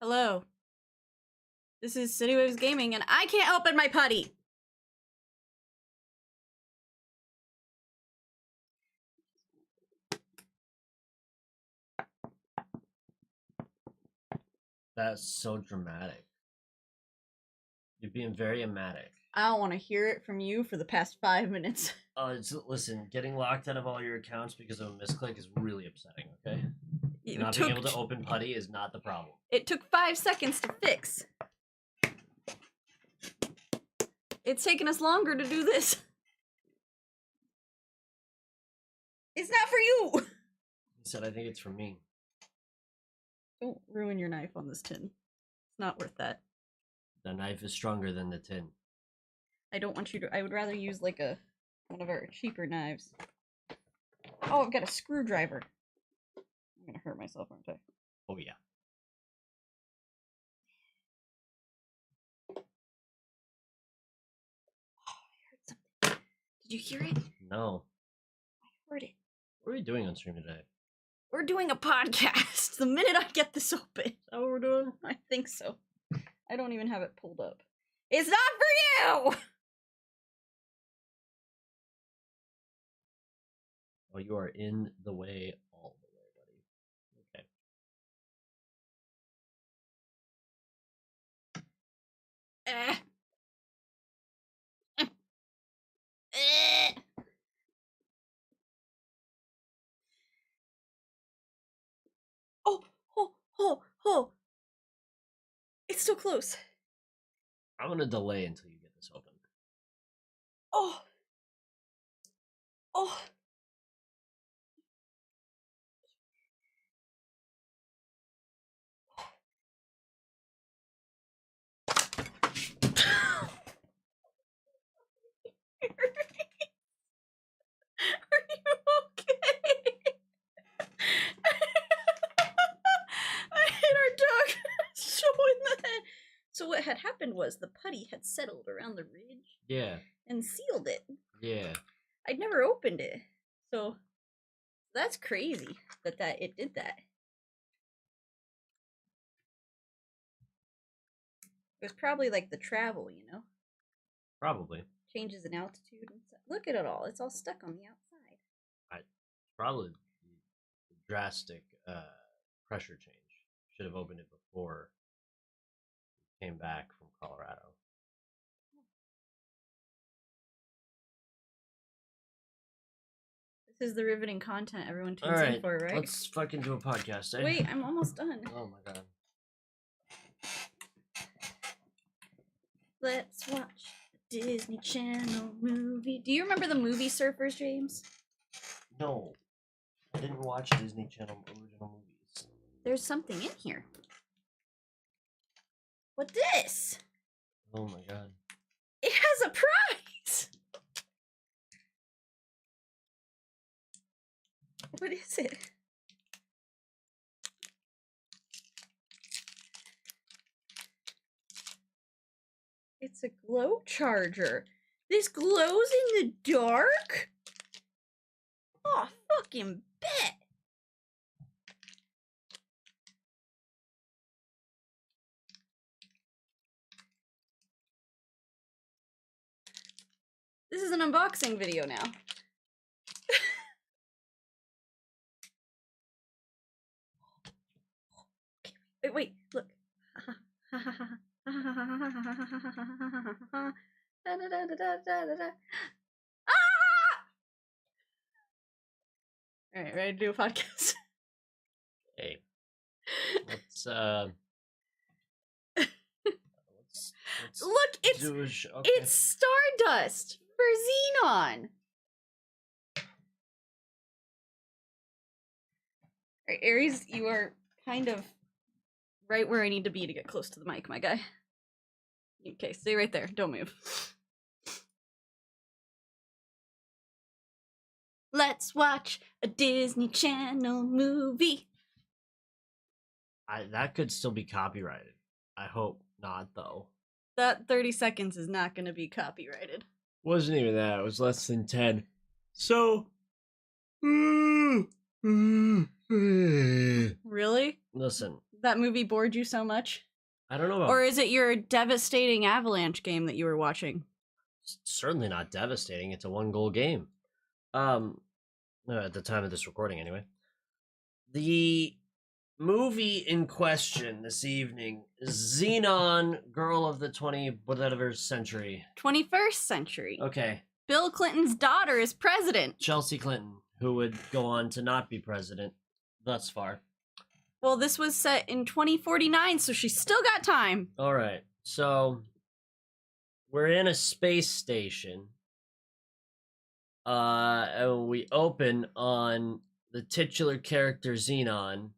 Hello. This is CityWaves Gaming, and I can't open my putty! That's so dramatic. You're being very dramatic. I don't want to hear it from you for the past 5 minutes. Listen, getting locked out of all your accounts because of a misclick is really upsetting, okay? Being able to open putty is not the problem. It took 5 seconds to fix. It's taken us longer to do this. It's not for you! He said, I think it's for me. Don't ruin your knife on this tin. It's not worth that. The knife is stronger than the tin. I don't want you to. I would rather use like one of our cheaper knives. Oh, I've got a screwdriver. I'm gonna hurt myself, aren't I? Oh yeah. Oh, I heard something. Did you hear it? No. I heard it. What are we doing on stream today? We're doing a podcast. The minute I get this open. Is that what we're doing? I think so. I don't even have it pulled up. It's not for you! Oh, you are in the way all the way, buddy. Okay. Oh. It's so close. I'm gonna delay until you get this open. Oh. Are you okay? I hit our dog so in the head. So what had happened was the putty had settled around the ridge. Yeah. And sealed it. Yeah. I'd never opened it. So that's crazy that it did that. It was probably like the travel, you know? Probably. Changes in altitude and stuff. Look at it all. It's all stuck on the outside. Probably drastic pressure change. Should have opened it before we came back from Colorado. This is the riveting content everyone tunes in for, right? Let's fucking do a podcast, eh? Wait, I'm almost done. Oh my god. Let's watch a Disney Channel movie. Do you remember the movie Surfers, James? No. I didn't watch Disney Channel original movies. There's something in here. What this? Oh my god. It has a prize! What is it? It's a glow charger. This glows in the dark? Oh, fucking bet. This is an unboxing video now. Wait, look. Alright, ready to do a podcast? Hey. Let's look, it's Stardust for Zenon. Alright, Aries, you are kind of right where I need to be to get close to the mic, my guy. Okay, stay right there. Don't move. Let's watch a Disney Channel movie. That could still be copyrighted. I hope not, though. That 30 seconds is not going to be copyrighted. Wasn't even that. It was less than 10. So... Really? Listen. that movie bored you so much? I don't know about... Or is it your devastating Avalanche game that you were watching? Certainly not devastating. It's a 1-goal game. At the time of this recording, anyway. The movie in question this evening is Zenon, Girl of the 20-whatever century. 21st century. Okay. Bill Clinton's daughter is president. Chelsea Clinton, who would go on to not be president thus far. Well, this was set in 2049, so she's still got time. All right. So we're in a space station. And we open on the titular character Zenon,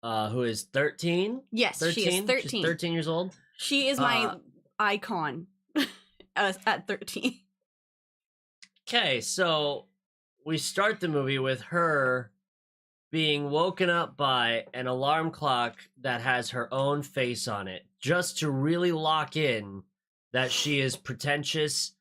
who is 13. Yes, 13? She is 13. She's 13 years old. She is my icon at 13. Okay, so we start the movie with her being woken up by an alarm clock that has her own face on it, just to really lock in that she is pretentious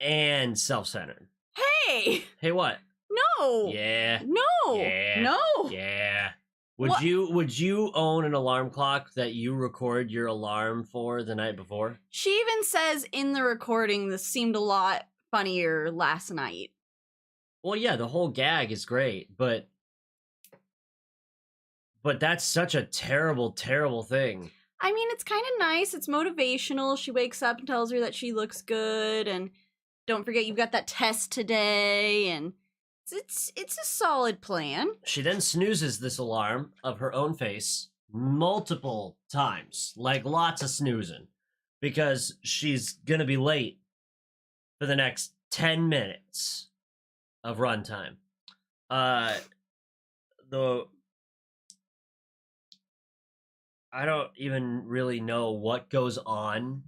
and self-centered. Hey! Hey, what? No! Yeah. No! Yeah. No! Yeah. Would you own an alarm clock that you record your alarm for the night before? She even says in the recording this seemed a lot funnier last night. Well, yeah, the whole gag is great, but that's such a terrible, terrible thing. I mean, it's kind of nice. It's motivational. She wakes up and tells her that she looks good, and don't forget you've got that test today, and it's a solid plan. She then snoozes this alarm of her own face multiple times, like lots of snoozing, because she's gonna be late for the next 10 minutes of runtime. I don't even really know what goes on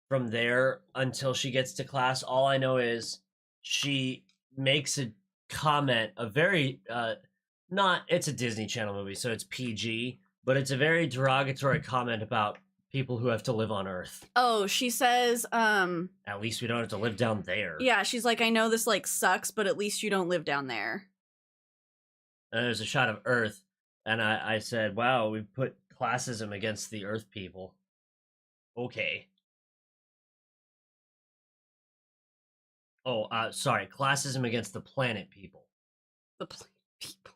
from there until she gets to class. All I know is she makes a comment, a very it's a Disney Channel movie, so it's PG, but it's a very derogatory comment about people who have to live on Earth. Oh, she says, at least we don't have to live down there. Yeah, she's like, I know this, like, sucks, but at least you don't live down there. And there's a shot of Earth, and I said, wow, we put classism against the Earth people. Okay. Oh, sorry, classism against the planet people. The planet people.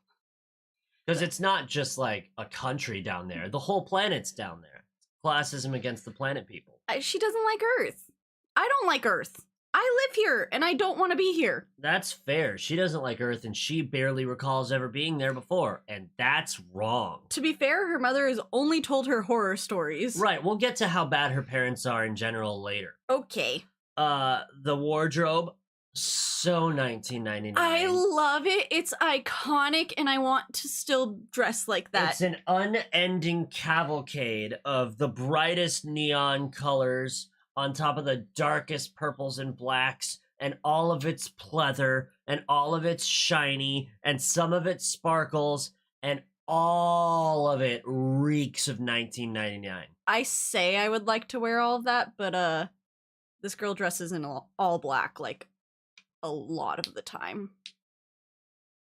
Because it's not just, like, a country down there. The whole planet's down there. Classism against the planet people. She doesn't like Earth. I don't like Earth. I live here, and I don't want to be here. That's fair. She doesn't like Earth, and she barely recalls ever being there before, and that's wrong. To be fair, her mother has only told her horror stories. Right, we'll get to how bad her parents are in general later. Okay. The wardrobe, so 1999. I love it. It's iconic, and I want to still dress like that. It's an unending cavalcade of the brightest neon colors on top of the darkest purples and blacks, and all of it's pleather, and all of it's shiny, and some of it sparkles, and all of it reeks of 1999. I say I would like to wear all of that, but this girl dresses in all black, like, a lot of the time.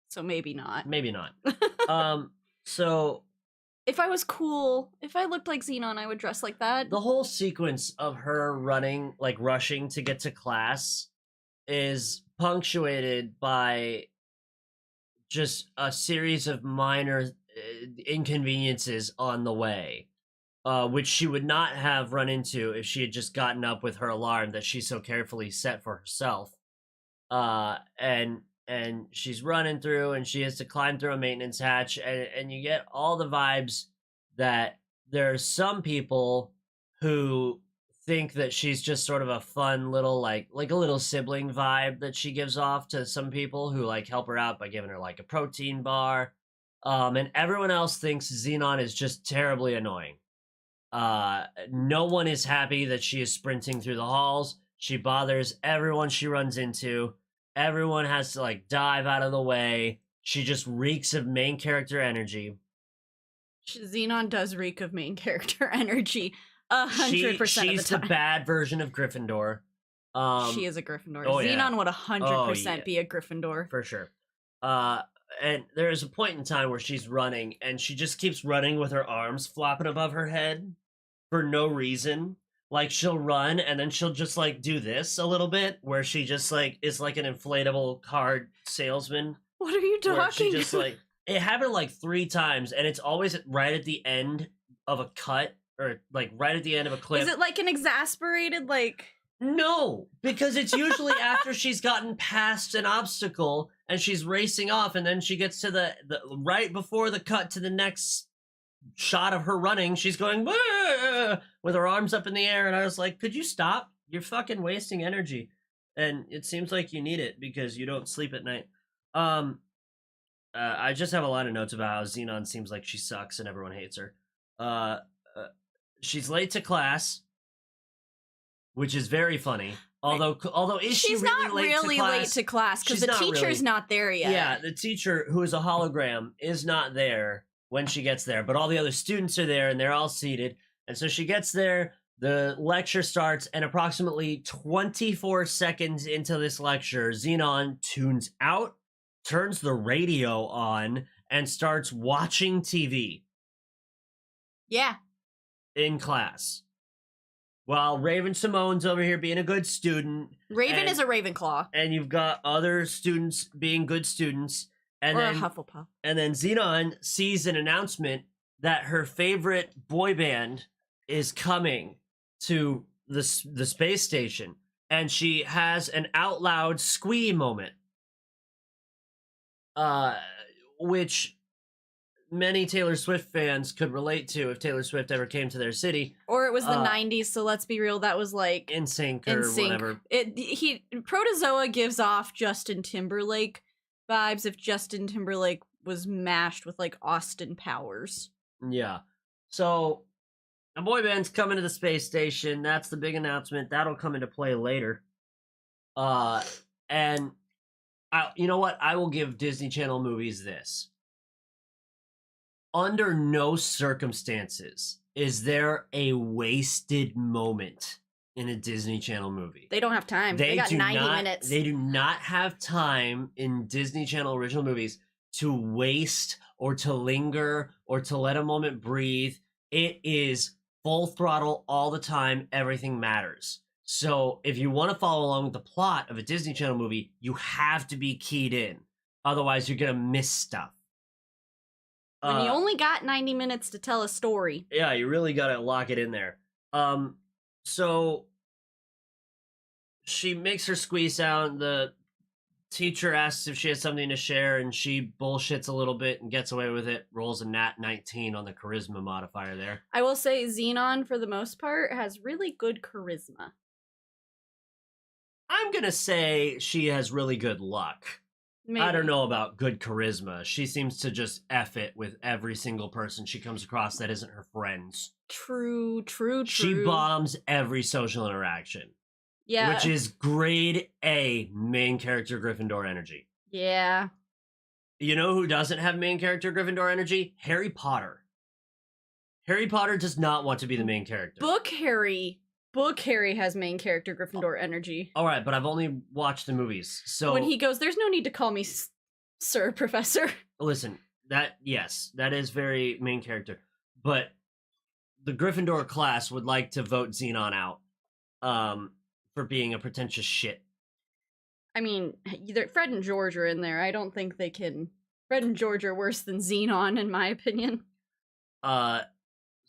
So maybe not. Maybe not. So... If I was cool, if I looked like Zenon, I would dress like that. The whole sequence of her running, like rushing to get to class, is punctuated by just a series of minor inconveniences on the way, which she would not have run into if she had just gotten up with her alarm that she so carefully set for herself. And she's running through, and she has to climb through a maintenance hatch, and you get all the vibes that there are some people who think that she's just sort of a fun little, like a little sibling vibe that she gives off to some people who, like, help her out by giving her, like, a protein bar. And everyone else thinks Zenon is just terribly annoying. No one is happy that she is sprinting through the halls. She bothers everyone she runs into. Everyone has to, like, dive out of the way. She just reeks of main character energy. Zenon does reek of main character energy 100% of the time. She's the bad version of Gryffindor. She is a Gryffindor. Oh, Zenon yeah. would 100% be a Gryffindor. For sure. and there is a point in time where she's running and she just keeps running with her arms flopping above her head for no reason. Like she'll run and then she'll just like do this a little bit where she just like is like an inflatable card salesman. What are you Where she talking? just like it happened like 3 times and it's always right at the end of a cut or like right at the end of a clip. Is it like an exasperated like? No, because it's usually after she's gotten past an obstacle and she's racing off, and then she gets to the right before the cut to the next shot of her running. She's going "Wah!" with her arms up in the air, and I was like, "Could you stop? You're fucking wasting energy." And it seems like you need it because you don't sleep at night. I just have a lot of notes about how Zenon seems like she sucks and everyone hates her. She's late to class, which is very funny. Although is she She's really not late really to class? late to class because She's the not teacher's really. not there yet. Yeah, the teacher, who is a hologram, is not there when she gets there, but all the other students are there and they're all seated. And so she gets there, the lecture starts, and approximately 24 seconds into this lecture, Zenon tunes out, turns the radio on, and starts watching TV Yeah. in class. While Raven Simone's over here being a good student. Raven is a Ravenclaw. And you've got other students being good students. And Or then, a Hufflepuff. And then Zenon sees an announcement that her favorite boy band is coming to the space station. And she has an out loud squee moment. Which many Taylor Swift fans could relate to if Taylor Swift ever came to their city. Or it was the 90s, so let's be real, that was like NSYNC or whatever. Protozoa gives off Justin Timberlake vibes if Justin Timberlake was mashed with like Austin Powers. Yeah. So a boy band's coming to the space station. That's the big announcement. That'll come into play later. And you know what? I will give Disney Channel movies this. Under no circumstances is there a wasted moment in a Disney Channel movie. They don't have time. They got 90 minutes. They do not have time in Disney Channel original movies to waste or to linger or to let a moment breathe. It is full throttle all the time. Everything matters. So if you want to follow along with the plot of a Disney Channel movie, you have to be keyed in. Otherwise, you're going to miss stuff. When you only got 90 minutes to tell a story. Yeah, you really gotta lock it in there. So she makes her squeeze sound. The teacher asks if she has something to share, and she bullshits a little bit and gets away with it. Rolls a nat 19 on the charisma modifier there. I will say Zenon, for the most part, has really good charisma. I'm gonna say she has really good luck. Maybe. I don't know about good charisma. She seems to just F it with every single person she comes across that isn't her friends. True. She bombs every social interaction. Yeah. Which is grade A main character Gryffindor energy. Yeah. You know who doesn't have main character Gryffindor energy? Harry Potter. Harry Potter does not want to be the main character. Book Harry has main character Gryffindor energy. All right, but I've only watched the movies. So when he goes, there's no need to call me Sir Professor. Listen, that is very main character. But the Gryffindor class would like to vote Zenon out for being a pretentious shit. I mean, Fred and George are in there. I don't think they can. Fred and George are worse than Zenon, in my opinion.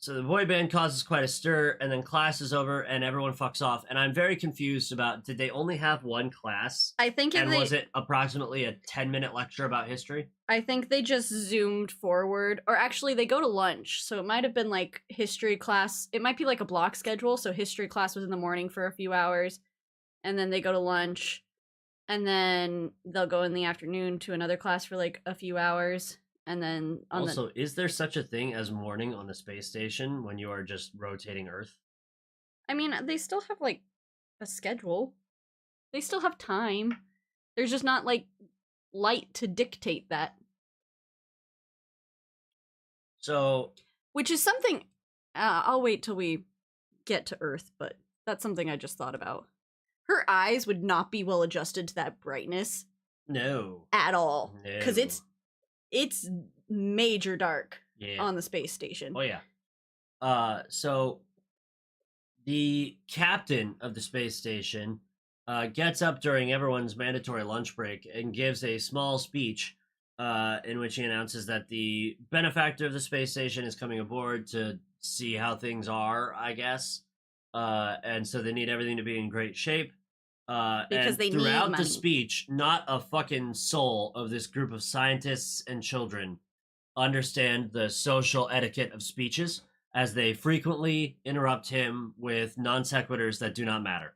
So the boy band causes quite a stir, and then class is over, and everyone fucks off. And I'm very confused about, did they only have one class? I think was it approximately a 10-minute lecture about history? I think they just zoomed forward. Or actually, they go to lunch, so it might have been like history class. It might be like a block schedule, so history class was in the morning for a few hours, and then they go to lunch, and then they'll go in the afternoon to another class for like a few hours. And then is there such a thing as morning on the space station when you are just rotating Earth? I mean, they still have like a schedule. They still have time. There's just not like light to dictate that. So, which is something I'll wait till we get to Earth, but that's something I just thought about. Her eyes would not be well adjusted to that brightness. No. At all. Because it's it's major dark Yeah. on the space station. Oh yeah. So the captain of the space station gets up during everyone's mandatory lunch break and gives a small speech in which he announces that the benefactor of the space station is coming aboard to see how things are, I guess. And so they need everything to be in great shape. Because And they need throughout the money. speech, not a fucking soul of this group of scientists and children understand the social etiquette of speeches, as they frequently interrupt him with non sequiturs that do not matter.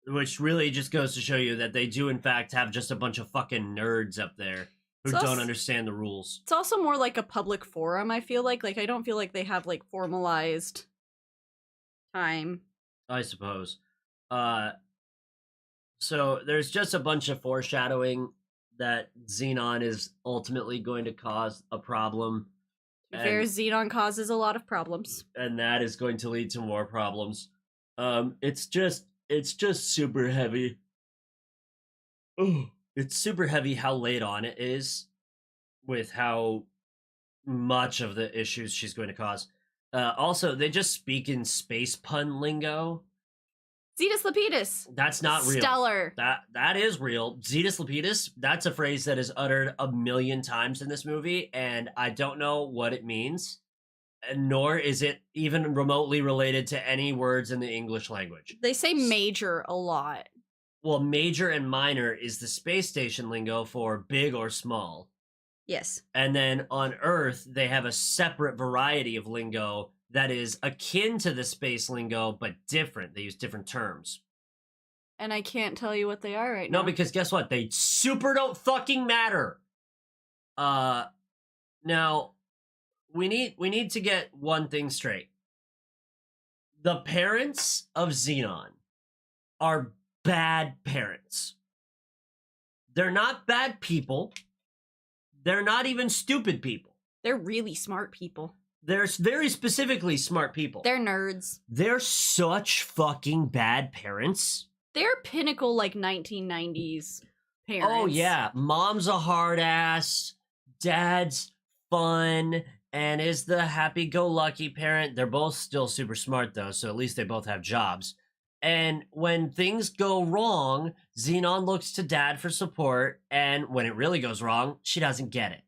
Which really just goes to show you that they do, in fact, have just a bunch of fucking nerds up there who It's don't also- understand the rules. It's also more like a public forum, I feel like. Like, I don't feel like they have, like, formalized time. I suppose. So there's just a bunch of foreshadowing that Zenon is ultimately going to cause a problem. To be fair, Zenon causes a lot of problems. And that is going to lead to more problems. It's just super heavy. It's super heavy how late on it is with how much of the issues she's going to cause. Also, they just speak in space pun lingo. Zetus Lapidus! That's not real. Stellar! That is real. Zetus Lapidus, that's a phrase that is uttered a million times in this movie, and I don't know what it means, nor is it even remotely related to any words in the English language. They say major a lot. Well, major and minor is the space station lingo for big or small. Yes. And then on Earth, they have a separate variety of lingo that is akin to the space lingo, but different. They use different terms. And I can't tell you what they are right now. No, because guess what? They super don't fucking matter. Now, we need to get one thing straight. The parents of Zenon are bad parents. They're not bad people. They're not even stupid people. They're really smart people. They're very specifically smart people. They're nerds. They're such fucking bad parents. They're pinnacle, like, 1990s parents. Oh, yeah. Mom's a hard ass. Dad's fun and is the happy-go-lucky parent. They're both still super smart, though, so at least they both have jobs. And when things go wrong, Zenon looks to Dad for support, and when it really goes wrong, she doesn't get it.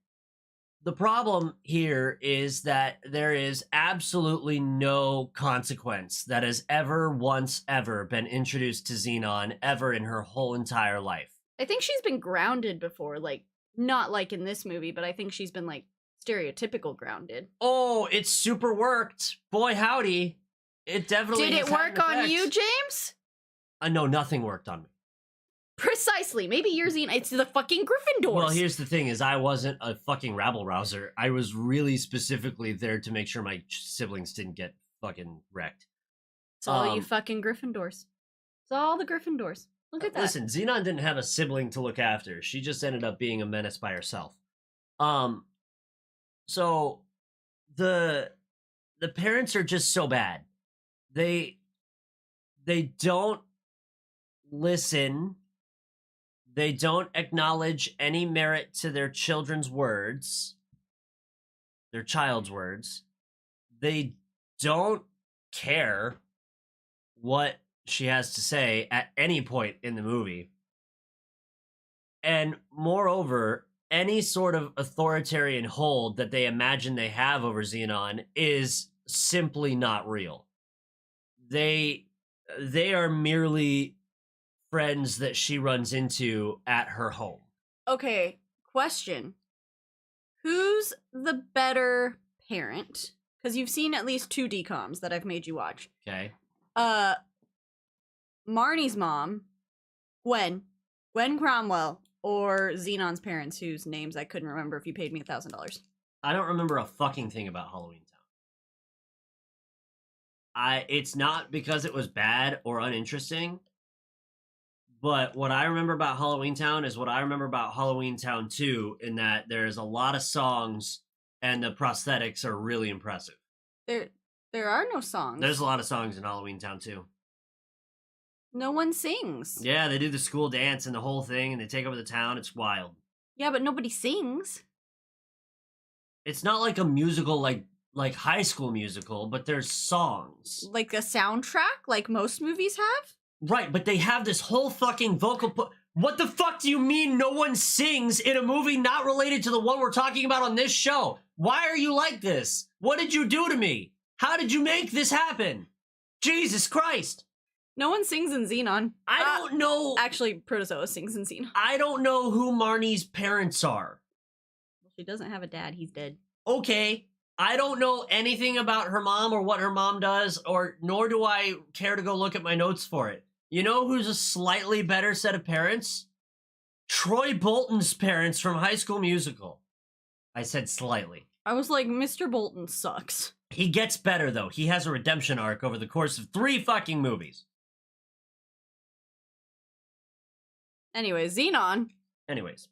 The problem here is that there is absolutely no consequence that has ever been introduced to Zenon ever in her whole entire life. I think she's been grounded before, like, not like in this movie, but I think she's been, like, stereotypical grounded. Oh, it super worked. Boy, howdy. It definitely Did it has had work an on effect. you, James? No, nothing worked on me. Precisely. Maybe you're Zenon. It's the fucking Gryffindors. Well, here's the thing: is I wasn't a fucking rabble rouser. I was really specifically there to make sure my siblings didn't get fucking wrecked. It's all you fucking Gryffindors. It's all the Gryffindors. Look at that. Listen, Zenon didn't have a sibling to look after. She just ended up being a menace by herself. So the parents are just so bad. They don't listen. They don't acknowledge any merit to their children's words, their child's words. They don't care what she has to say at any point in the movie. And moreover, any sort of authoritarian hold that they imagine they have over Zenon is simply not real. They are merely friends that she runs into at her home. Okay, question. Who's the better parent? Because you've seen at least 2 DComs that I've made you watch. Okay. Marnie's mom, Gwen Cromwell, or Zenon's parents, whose names I couldn't remember if you paid me $1,000. I don't remember a fucking thing about Halloween Town. It's not because it was bad or uninteresting, but what I remember about Halloween Town is what I remember about Halloween Town 2, in that there's a lot of songs and the prosthetics are really impressive. There are no songs. There's a lot of songs in Halloween Town 2. No one sings. Yeah, they do the school dance and the whole thing, and they take over the town. It's wild. Yeah, but nobody sings. It's not like a musical like High School Musical, but there's songs. Like a soundtrack, like most movies have? Right, but they have this whole fucking what the fuck do you mean no one sings in a movie not related to the one we're talking about on this show? Why are you like this? What did you do to me? How did you make this happen? Jesus Christ. No one sings in Zenon. I don't know. Actually, Protozoa sings in Zenon. I don't know who Marnie's parents are. She doesn't have a dad. He's dead. Okay. I don't know anything about her mom or what her mom does, or nor do I care to go look at my notes for it. You know who's a slightly better set of parents? Troy Bolton's parents from High School Musical. I said slightly. I was like, Mr. Bolton sucks. He gets better, though. He has a redemption arc over the course of 3 fucking movies. Anyway, Zenon. Anyways.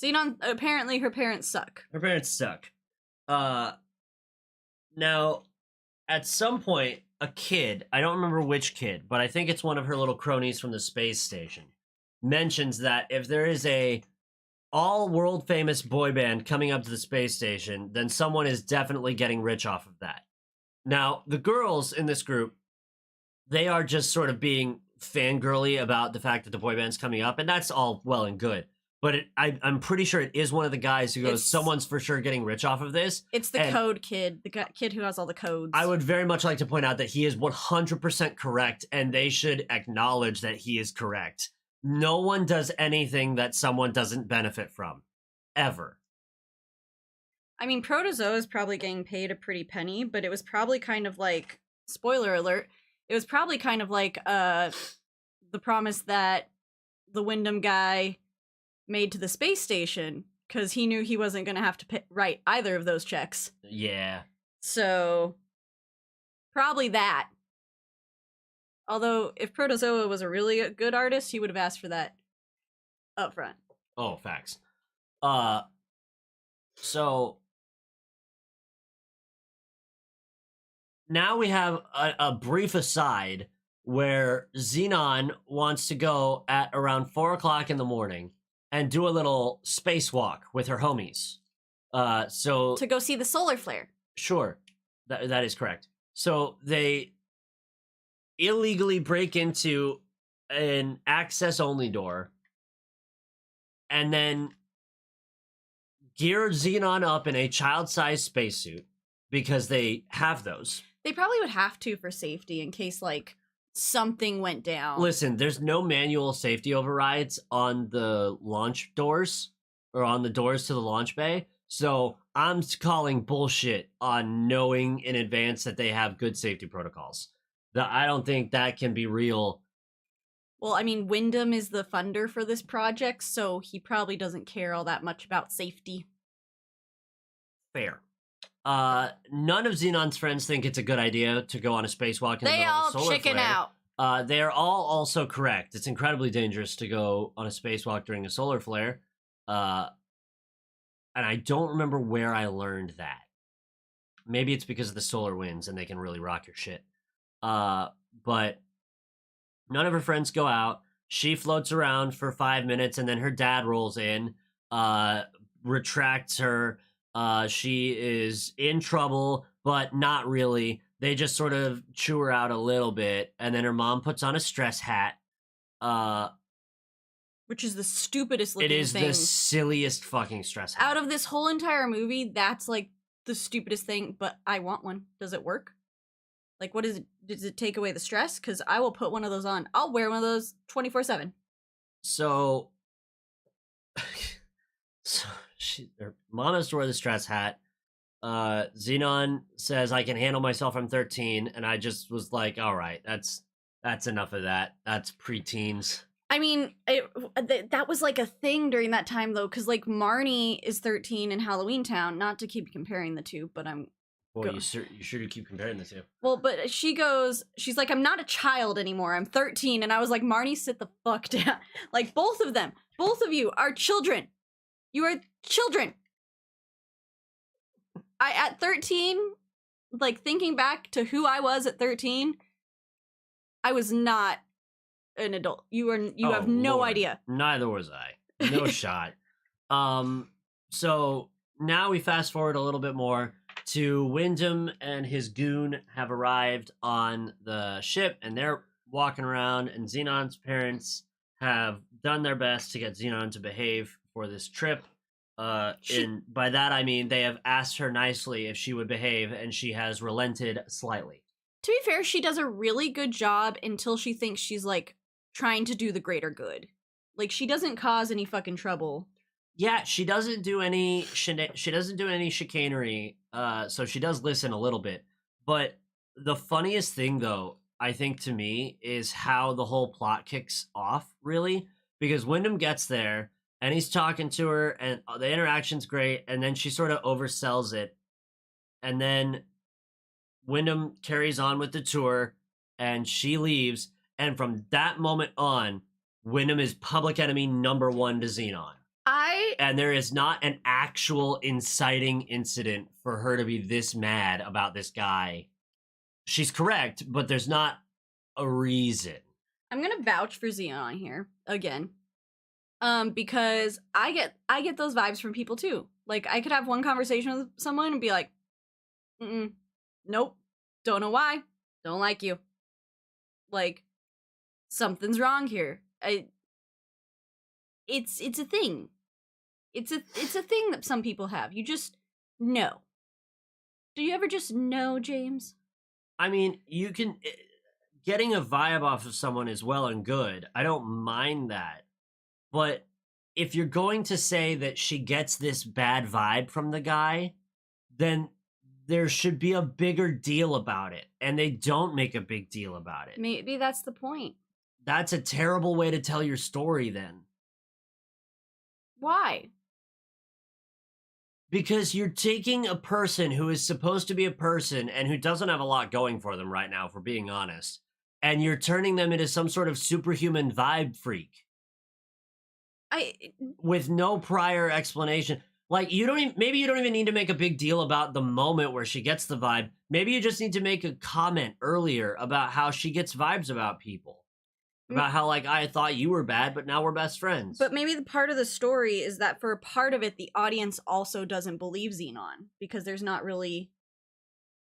Zenon, apparently her parents suck. Her parents suck. Now, at some point, a kid, I don't remember which kid, but I think it's one of her little cronies from the space station, mentions that if there is a all world famous boy band coming up to the space station, then someone is definitely getting rich off of that. Now, the girls in this group, they are just sort of being fangirly about the fact that the boy band's coming up, and that's all well and good. But I'm pretty sure it is one of the guys who goes, someone's for sure getting rich off of this. It's the code kid, the kid who has all the codes. I would very much like to point out that he is 100% correct, and they should acknowledge that he is correct. No one does anything that someone doesn't benefit from. Ever. I mean, Protozoa is probably getting paid a pretty penny, but it was probably kind of like, spoiler alert, it was probably kind of like the promise that the Wyndham guy made to the space station, because he knew he wasn't going to have to write either of those checks. Yeah. So, probably that. Although, if Protozoa was a really good artist, he would have asked for that up front. Oh, facts. So, now we have a brief aside where Zenon wants to go at around 4 o'clock in the morning and do a little spacewalk with her homies. So to go see the solar flare. Sure, that is correct. So they illegally break into an access-only door and then gear Zenon up in a child-sized spacesuit because they have those. They probably would have to for safety in case, like, something went down. Listen, there's no manual safety overrides on the launch doors or on the doors to the launch bay. So I'm calling bullshit on knowing in advance that they have good safety protocols. I don't think that can be real. Well, I mean, Wyndham is the funder for this project, so he probably doesn't care all that much about safety. Fair. None of Zenon's friends think it's a good idea to go on a spacewalk in the middle of the solar chicken flare. out. They are all also correct. It's incredibly dangerous to go on a spacewalk during a solar flare. And I don't remember where I learned that. Maybe it's because of the solar winds and they can really rock your shit. But none of her friends go out. She floats around for 5 minutes and then her dad rolls in, retracts her. She is in trouble, but not really. They just sort of chew her out a little bit, and then her mom puts on a stress hat. Which is the stupidest looking thing. It is the silliest fucking stress hat. Out of this whole entire movie, that's like the stupidest thing, but I want one. Does it work? Like, what is it? Does it take away the stress? Because I will put one of those on. I'll wear one of those 24/7. So her mom has to wear the stress hat. Zenon says, I can handle myself, I'm 13, and I just was like, all right, that's enough of that. That's preteens. I mean, that was like a thing during that time, though, because like Marnie is 13 in Halloween Town. Not to keep comparing the two, but Well, you sure do keep comparing the two. Well, but she's like, I'm not a child anymore. I'm 13, and I was like, Marnie, sit the fuck down. Like, both of you are children. You are children. At 13, like, thinking back to who I was at 13, I was not an adult. You have no idea. Neither was I. No shot. So now we fast forward a little bit more to Wyndham and his goon have arrived on the ship, and they're walking around, and Xenon's parents have done their best to get Zenon to behave for this trip. And by that I mean they have asked her nicely if she would behave, and she has relented slightly. To be fair, she does a really good job until she thinks she's like trying to do the greater good. Like she doesn't cause any fucking trouble. Yeah, she doesn't do any she doesn't do any chicanery. So she does listen a little bit. But the funniest thing though, I think to me, is how the whole plot kicks off, really, because Wyndham gets there and he's talking to her and the interaction's great, and then she sort of oversells it. And then Wyndham carries on with the tour and she leaves, and from that moment on, Wyndham is public enemy number one to Zenon. And there is not an actual inciting incident for her to be this mad about this guy. She's correct, but there's not a reason. I'm gonna vouch for Zenon here again, because I get those vibes from people too. Like I could have one conversation with someone and be like, nope, don't know why, don't like you. Like something's wrong here. It's a thing. It's a thing that some people have. You just know. Do you ever just know, James? I mean, you can getting a vibe off of someone is well and good. I don't mind that. But if you're going to say that she gets this bad vibe from the guy, then there should be a bigger deal about it. And they don't make a big deal about it. Maybe that's the point. That's a terrible way to tell your story then. Why? Because you're taking a person who is supposed to be a person and who doesn't have a lot going for them right now, if we're being honest, and you're turning them into some sort of superhuman vibe freak. With no prior explanation. Like, maybe you don't even need to make a big deal about the moment where she gets the vibe. Maybe you just need to make a comment earlier about how she gets vibes about people. About how, like, I thought you were bad, but now we're best friends. But maybe the part of the story is that for a part of it, the audience also doesn't believe Zenon, because there's not really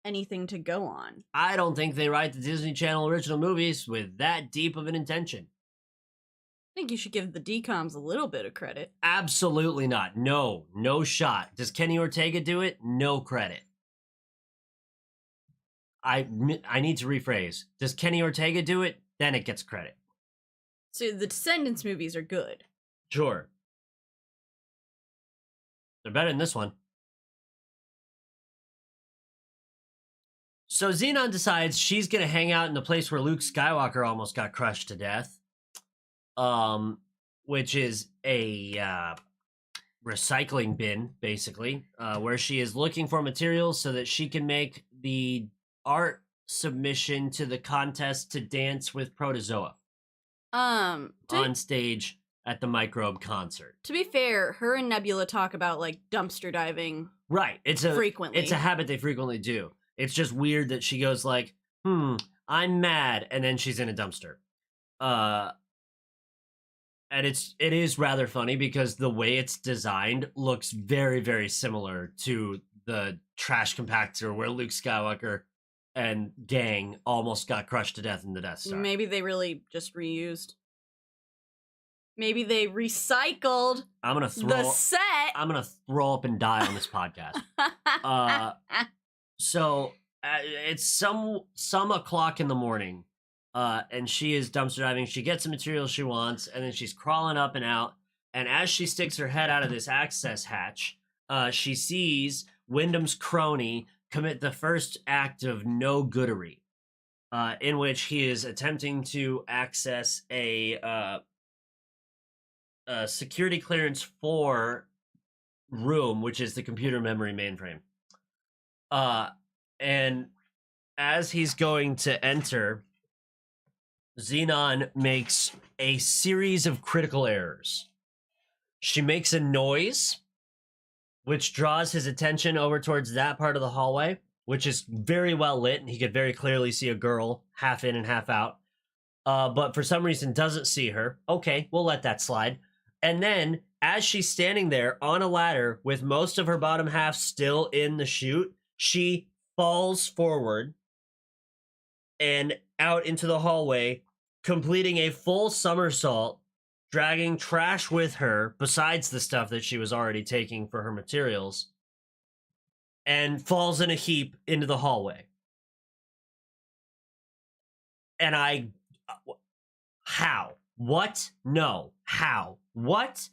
anything to go on. I don't think they write the Disney Channel original movies with that deep of an intention. I think you should give the DComs a little bit of credit. Absolutely not. No shot. Does Kenny Ortega do it? No credit. I need to rephrase. Does Kenny Ortega do it? Then it gets credit. So the Descendants movies are good. Sure. They're better than this one. So Zenon decides she's going to hang out in the place where Luke Skywalker almost got crushed to death. Which is a recycling bin, basically, where she is looking for materials so that she can make the art submission to the contest to dance with Protozoa. On stage at the Microbe concert. To be fair, her and Nebula talk about like dumpster diving. Right. Frequently. It's a habit they frequently do. It's just weird that she goes like, I'm mad, and then she's in a dumpster. And it is rather funny because the way it's designed looks very, very similar to the trash compactor where Luke Skywalker and gang almost got crushed to death in the Death Star. Maybe they really just reused. Maybe they recycled the set. I'm gonna throw up and die on this podcast. So it's some o'clock in the morning, and she is dumpster diving. She gets the material she wants, and then she's crawling up and out. And as she sticks her head out of this access hatch, she sees Wyndham's crony commit the first act of no goodery, in which he is attempting to access a security clearance 4 room, which is the computer memory mainframe. And as he's going to enter, Zenon makes a series of critical errors. She makes a noise, which draws his attention over towards that part of the hallway, which is very well lit, and he could very clearly see a girl half in and half out. But for some reason doesn't see her. Okay, we'll let that slide. And then, as she's standing there on a ladder with most of her bottom half still in the chute, she falls forward and out into the hallway, completing a full somersault, dragging trash with her, besides the stuff that she was already taking for her materials, and falls in a heap into the hallway. And how? What? No. How? What?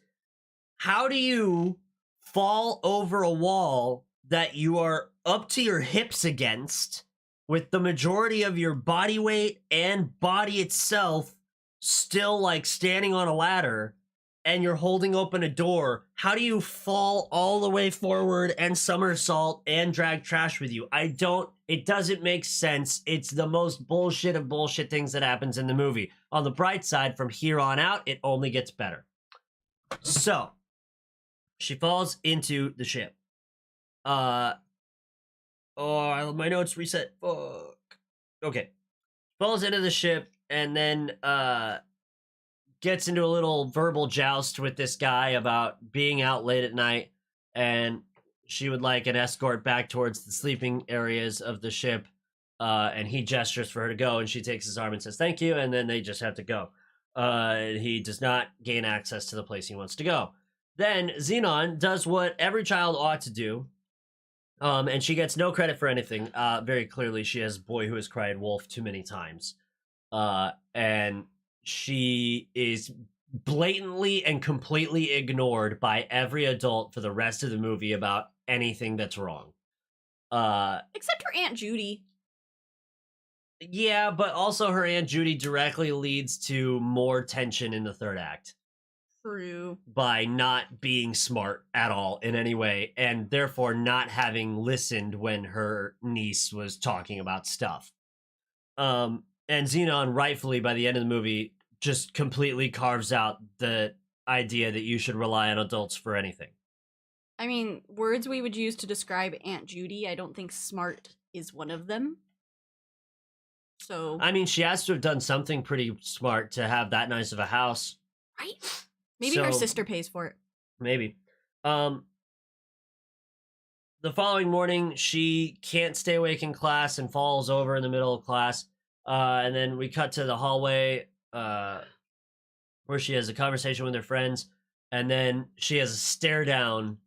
How do you fall over a wall that you are up to your hips against with the majority of your body weight and body itself still like standing on a ladder, and you're holding open a door? How do you fall all the way forward and somersault and drag trash with you? It doesn't make sense. It's the most bullshit of bullshit things that happens in the movie. On the bright side, from here on out, it only gets better. So, she falls into the ship. Oh, my notes reset. Fuck. Okay. Falls into the ship and then gets into a little verbal joust with this guy about being out late at night, and she would like an escort back towards the sleeping areas of the ship, and he gestures for her to go, and she takes his arm and says thank you, and then they just have to go. He does not gain access to the place he wants to go. Then Zenon does what every child ought to do, and she gets no credit for anything. Very clearly, she has boy who has cried wolf too many times. And she is blatantly and completely ignored by every adult for the rest of the movie about anything that's wrong. Except her Aunt Judy. Yeah, but also her Aunt Judy directly leads to more tension in the third act. True. By not being smart at all in any way, and therefore not having listened when her niece was talking about stuff. And Zenon, rightfully, by the end of the movie, just completely carves out the idea that you should rely on adults for anything. I mean, words we would use to describe Aunt Judy, I don't think smart is one of them. So, I mean, she has to have done something pretty smart to have that nice of a house. Right? Maybe her sister pays for it. Maybe. The following morning, she can't stay awake in class and falls over in the middle of class. And then we cut to the hallway where she has a conversation with her friends. And then she has a stare down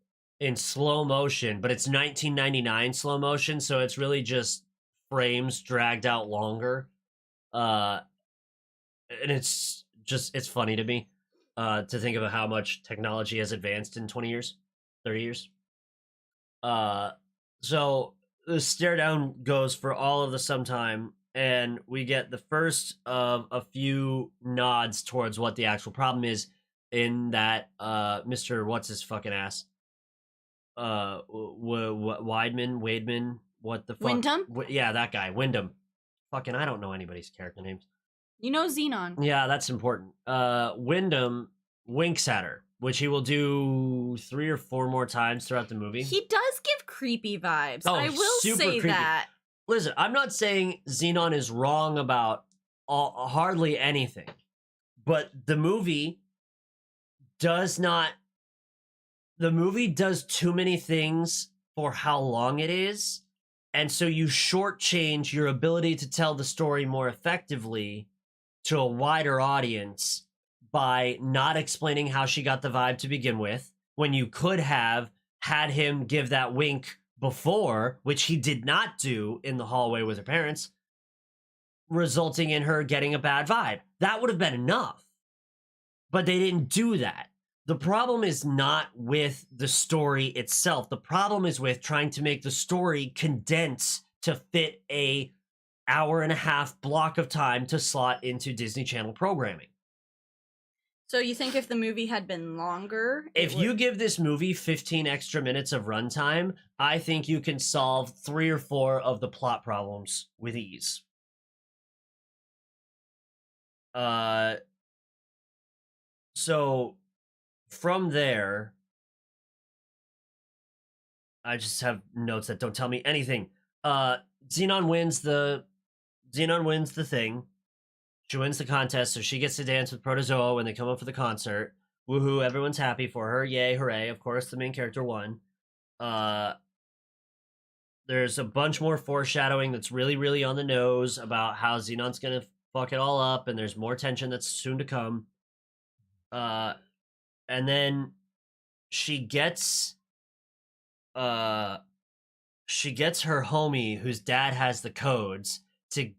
in slow motion, but it's 1999 slow motion, so it's really just frames dragged out longer. And it's funny to me to think about how much technology has advanced in 20 years, 30 years. So the stare down goes for all of the sometime, and we get the first of a few nods towards what the actual problem is, in that Mr. What's his fucking ass? Wademan, what the fuck? Wyndham? Yeah, that guy, Wyndham. Fucking, I don't know anybody's character names. You know Zenon. Yeah, that's important. Wyndham winks at her, which he will do 3 or 4 more times throughout the movie. He does give creepy vibes. Oh, I will super say creepy. that. Listen, I'm not saying Zenon is wrong about hardly anything, but the movie does too many things for how long it is, and so you shortchange your ability to tell the story more effectively to a wider audience by not explaining how she got the vibe to begin with, when you could have had him give that wink before, which he did not do in the hallway with her parents, resulting in her getting a bad vibe. That would have been enough. But they didn't do that. The problem is not with the story itself. The problem is with trying to make the story condense to fit a hour-and-a-half block of time to slot into Disney Channel programming. So you think if the movie had been longer... If you give this movie 15 extra minutes of runtime, I think you can solve 3 or 4 of the plot problems with ease. So from there, I just have notes that don't tell me anything. Zenon wins the thing. She wins the contest, so she gets to dance with Protozoa when they come up for the concert, Woohoo! Everyone's happy for her. Yay! Hooray! Of course, the main character won. Uh, there's a bunch more foreshadowing that's really, really on the nose about how Zenon's gonna fuck it all up, and there's more tension that's soon to come. Uh, and then she gets uh she gets her homie whose dad has the codes to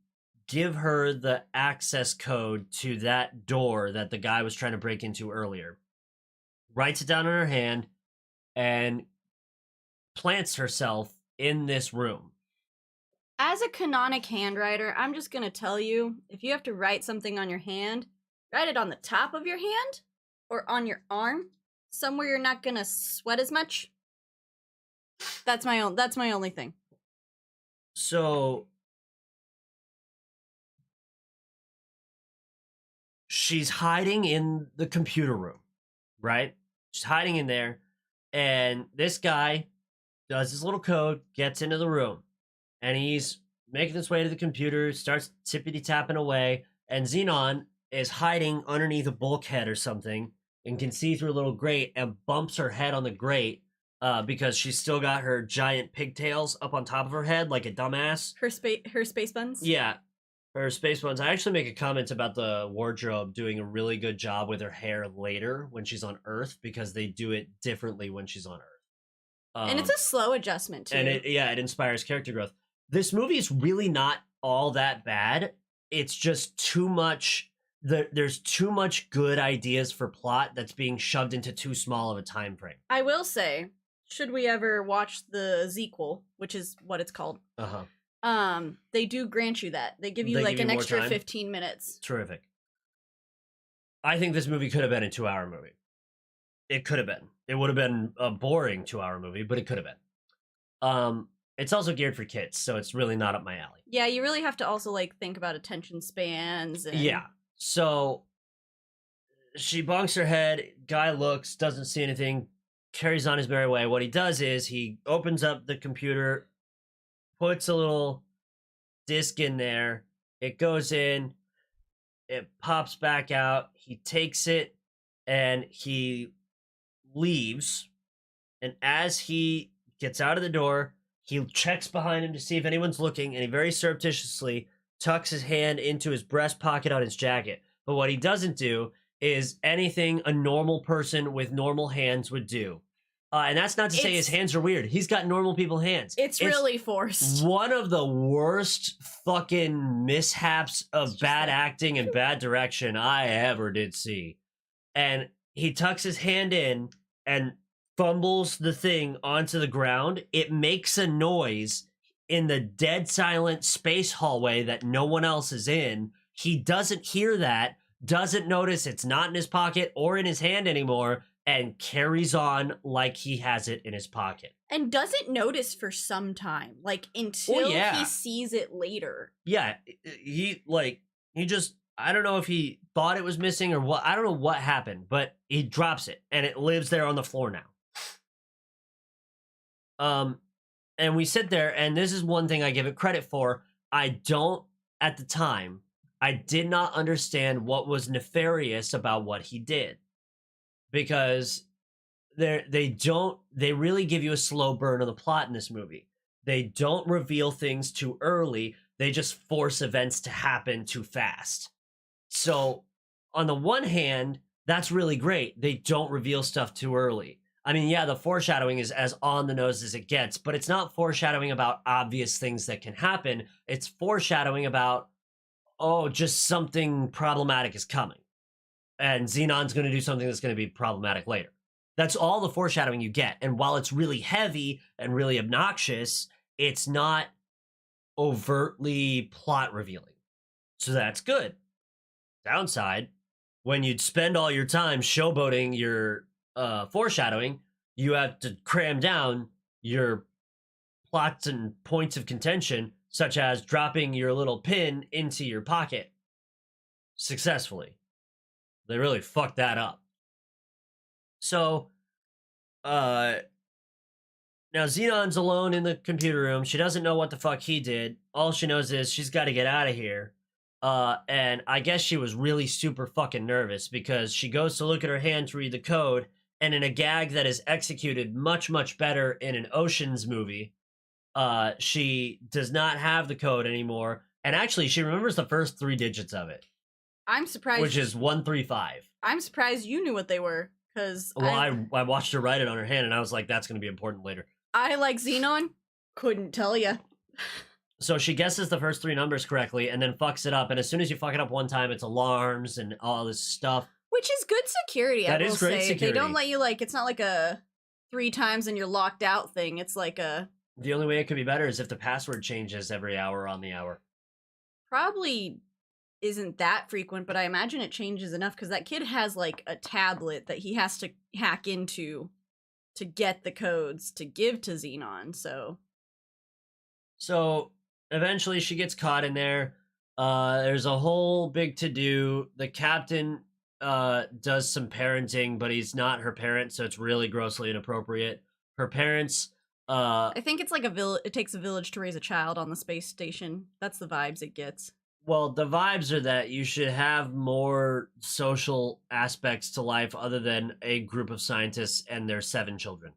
give her the access code to that door that the guy was trying to break into earlier. Writes it down in her hand and plants herself in this room. As a canonic handwriter, I'm just gonna tell you, if you have to write something on your hand, write it on the top of your hand or on your arm, somewhere you're not gonna sweat as much. That's my only thing. So she's hiding in the computer room, right? She's hiding in there, and this guy does his little code, gets into the room, and he's making his way to the computer, starts tippity tapping away, and Zenon is hiding underneath a bulkhead or something and can see through a little grate and bumps her head on the grate because she's still got her giant pigtails up on top of her head like a dumbass. Her space buns? Yeah, her space buns. I actually make a comment about the wardrobe doing a really good job with her hair later when she's on Earth because they do it differently when she's on Earth. And it's a slow adjustment too. And it inspires character growth. This movie is really not all that bad. It's just too much. There's too much good ideas for plot that's being shoved into too small of a time frame. I will say, should we ever watch the sequel, which is what it's called, they do grant you that. They give you like an extra 15 minutes. Terrific. I think this movie could have been a 2-hour movie. It could have been. It would have been a boring 2-hour movie, but it could have been. It's also geared for kids, so it's really not up my alley. Yeah, you really have to also like think about attention spans. And... Yeah. So she bonks her head. Guy looks, doesn't see anything, carries on his merry way. What he does is he opens up the computer, puts a little disc in there. It goes in. It pops back out. He takes it and he leaves. And as he gets out of the door, he checks behind him to see if anyone's looking, and he very surreptitiously tucks his hand into his breast pocket on his jacket. But what he doesn't do is anything a normal person with normal hands would do. And that's not to say his hands are weird. He's got normal people hands. It's really forced. One of the worst fucking mishaps of bad acting and bad direction I ever did see. And he tucks his hand in and fumbles the thing onto the ground. It makes a noise in the dead silent space hallway that no one else is in. He doesn't hear that, doesn't notice it's not in his pocket or in his hand anymore, and carries on like he has it in his pocket. And doesn't notice for some time, like until he sees it later. Yeah, he just, I don't know if he thought it was missing or what. I don't know what happened, but he drops it and it lives there on the floor now. And we sit there, and this is one thing I give it credit for. At the time, I did not understand what was nefarious about what he did. Because they really give you a slow burn of the plot in this movie. They don't reveal things too early. They just force events to happen too fast. So on the one hand, that's really great. They don't reveal stuff too early. I mean, yeah, the foreshadowing is as on the nose as it gets, but it's not foreshadowing about obvious things that can happen. It's foreshadowing about, just something problematic is coming. And Zenon's going to do something that's going to be problematic later. That's all the foreshadowing you get. And while it's really heavy and really obnoxious, it's not overtly plot revealing. So that's good. Downside, when you'd spend all your time showboating your foreshadowing, you have to cram down your plots and points of contention, such as dropping your little pin into your pocket successfully. They really fucked that up. So, now Zenon's alone in the computer room. She doesn't know what the fuck he did. All she knows is she's got to get out of here. And I guess she was really super fucking nervous because she goes to look at her hand to read the code, and in a gag that is executed much, much better in an Ocean's movie, she does not have the code anymore. And actually, she remembers the first 3 digits of it, I'm surprised. which is 135. I'm surprised you knew what they were, because Well, I watched her write it on her hand, and I was like, that's going to be important later. I like Zenon. Couldn't tell you. So she guesses the first 3 numbers correctly and then fucks it up. And as soon as you fuck it up one time, it's alarms and all this stuff. Which is good security, I That will is great say. security. They don't let you, like, it's not like a 3 times and you're locked out thing. It's like a... The only way it could be better is if the password changes every hour on the hour. Probably isn't that frequent, but I imagine it changes enough because that kid has, like, a tablet that he has to hack into to get the codes to give to Zenon, so... So eventually she gets caught in there. There's a whole big to-do. The captain does some parenting, but he's not her parent, so it's really grossly inappropriate. Her parents... I think it's like it takes a village to raise a child on the space station. That's the vibes it gets. Well, the vibes are that you should have more social aspects to life other than a group of scientists and their 7 children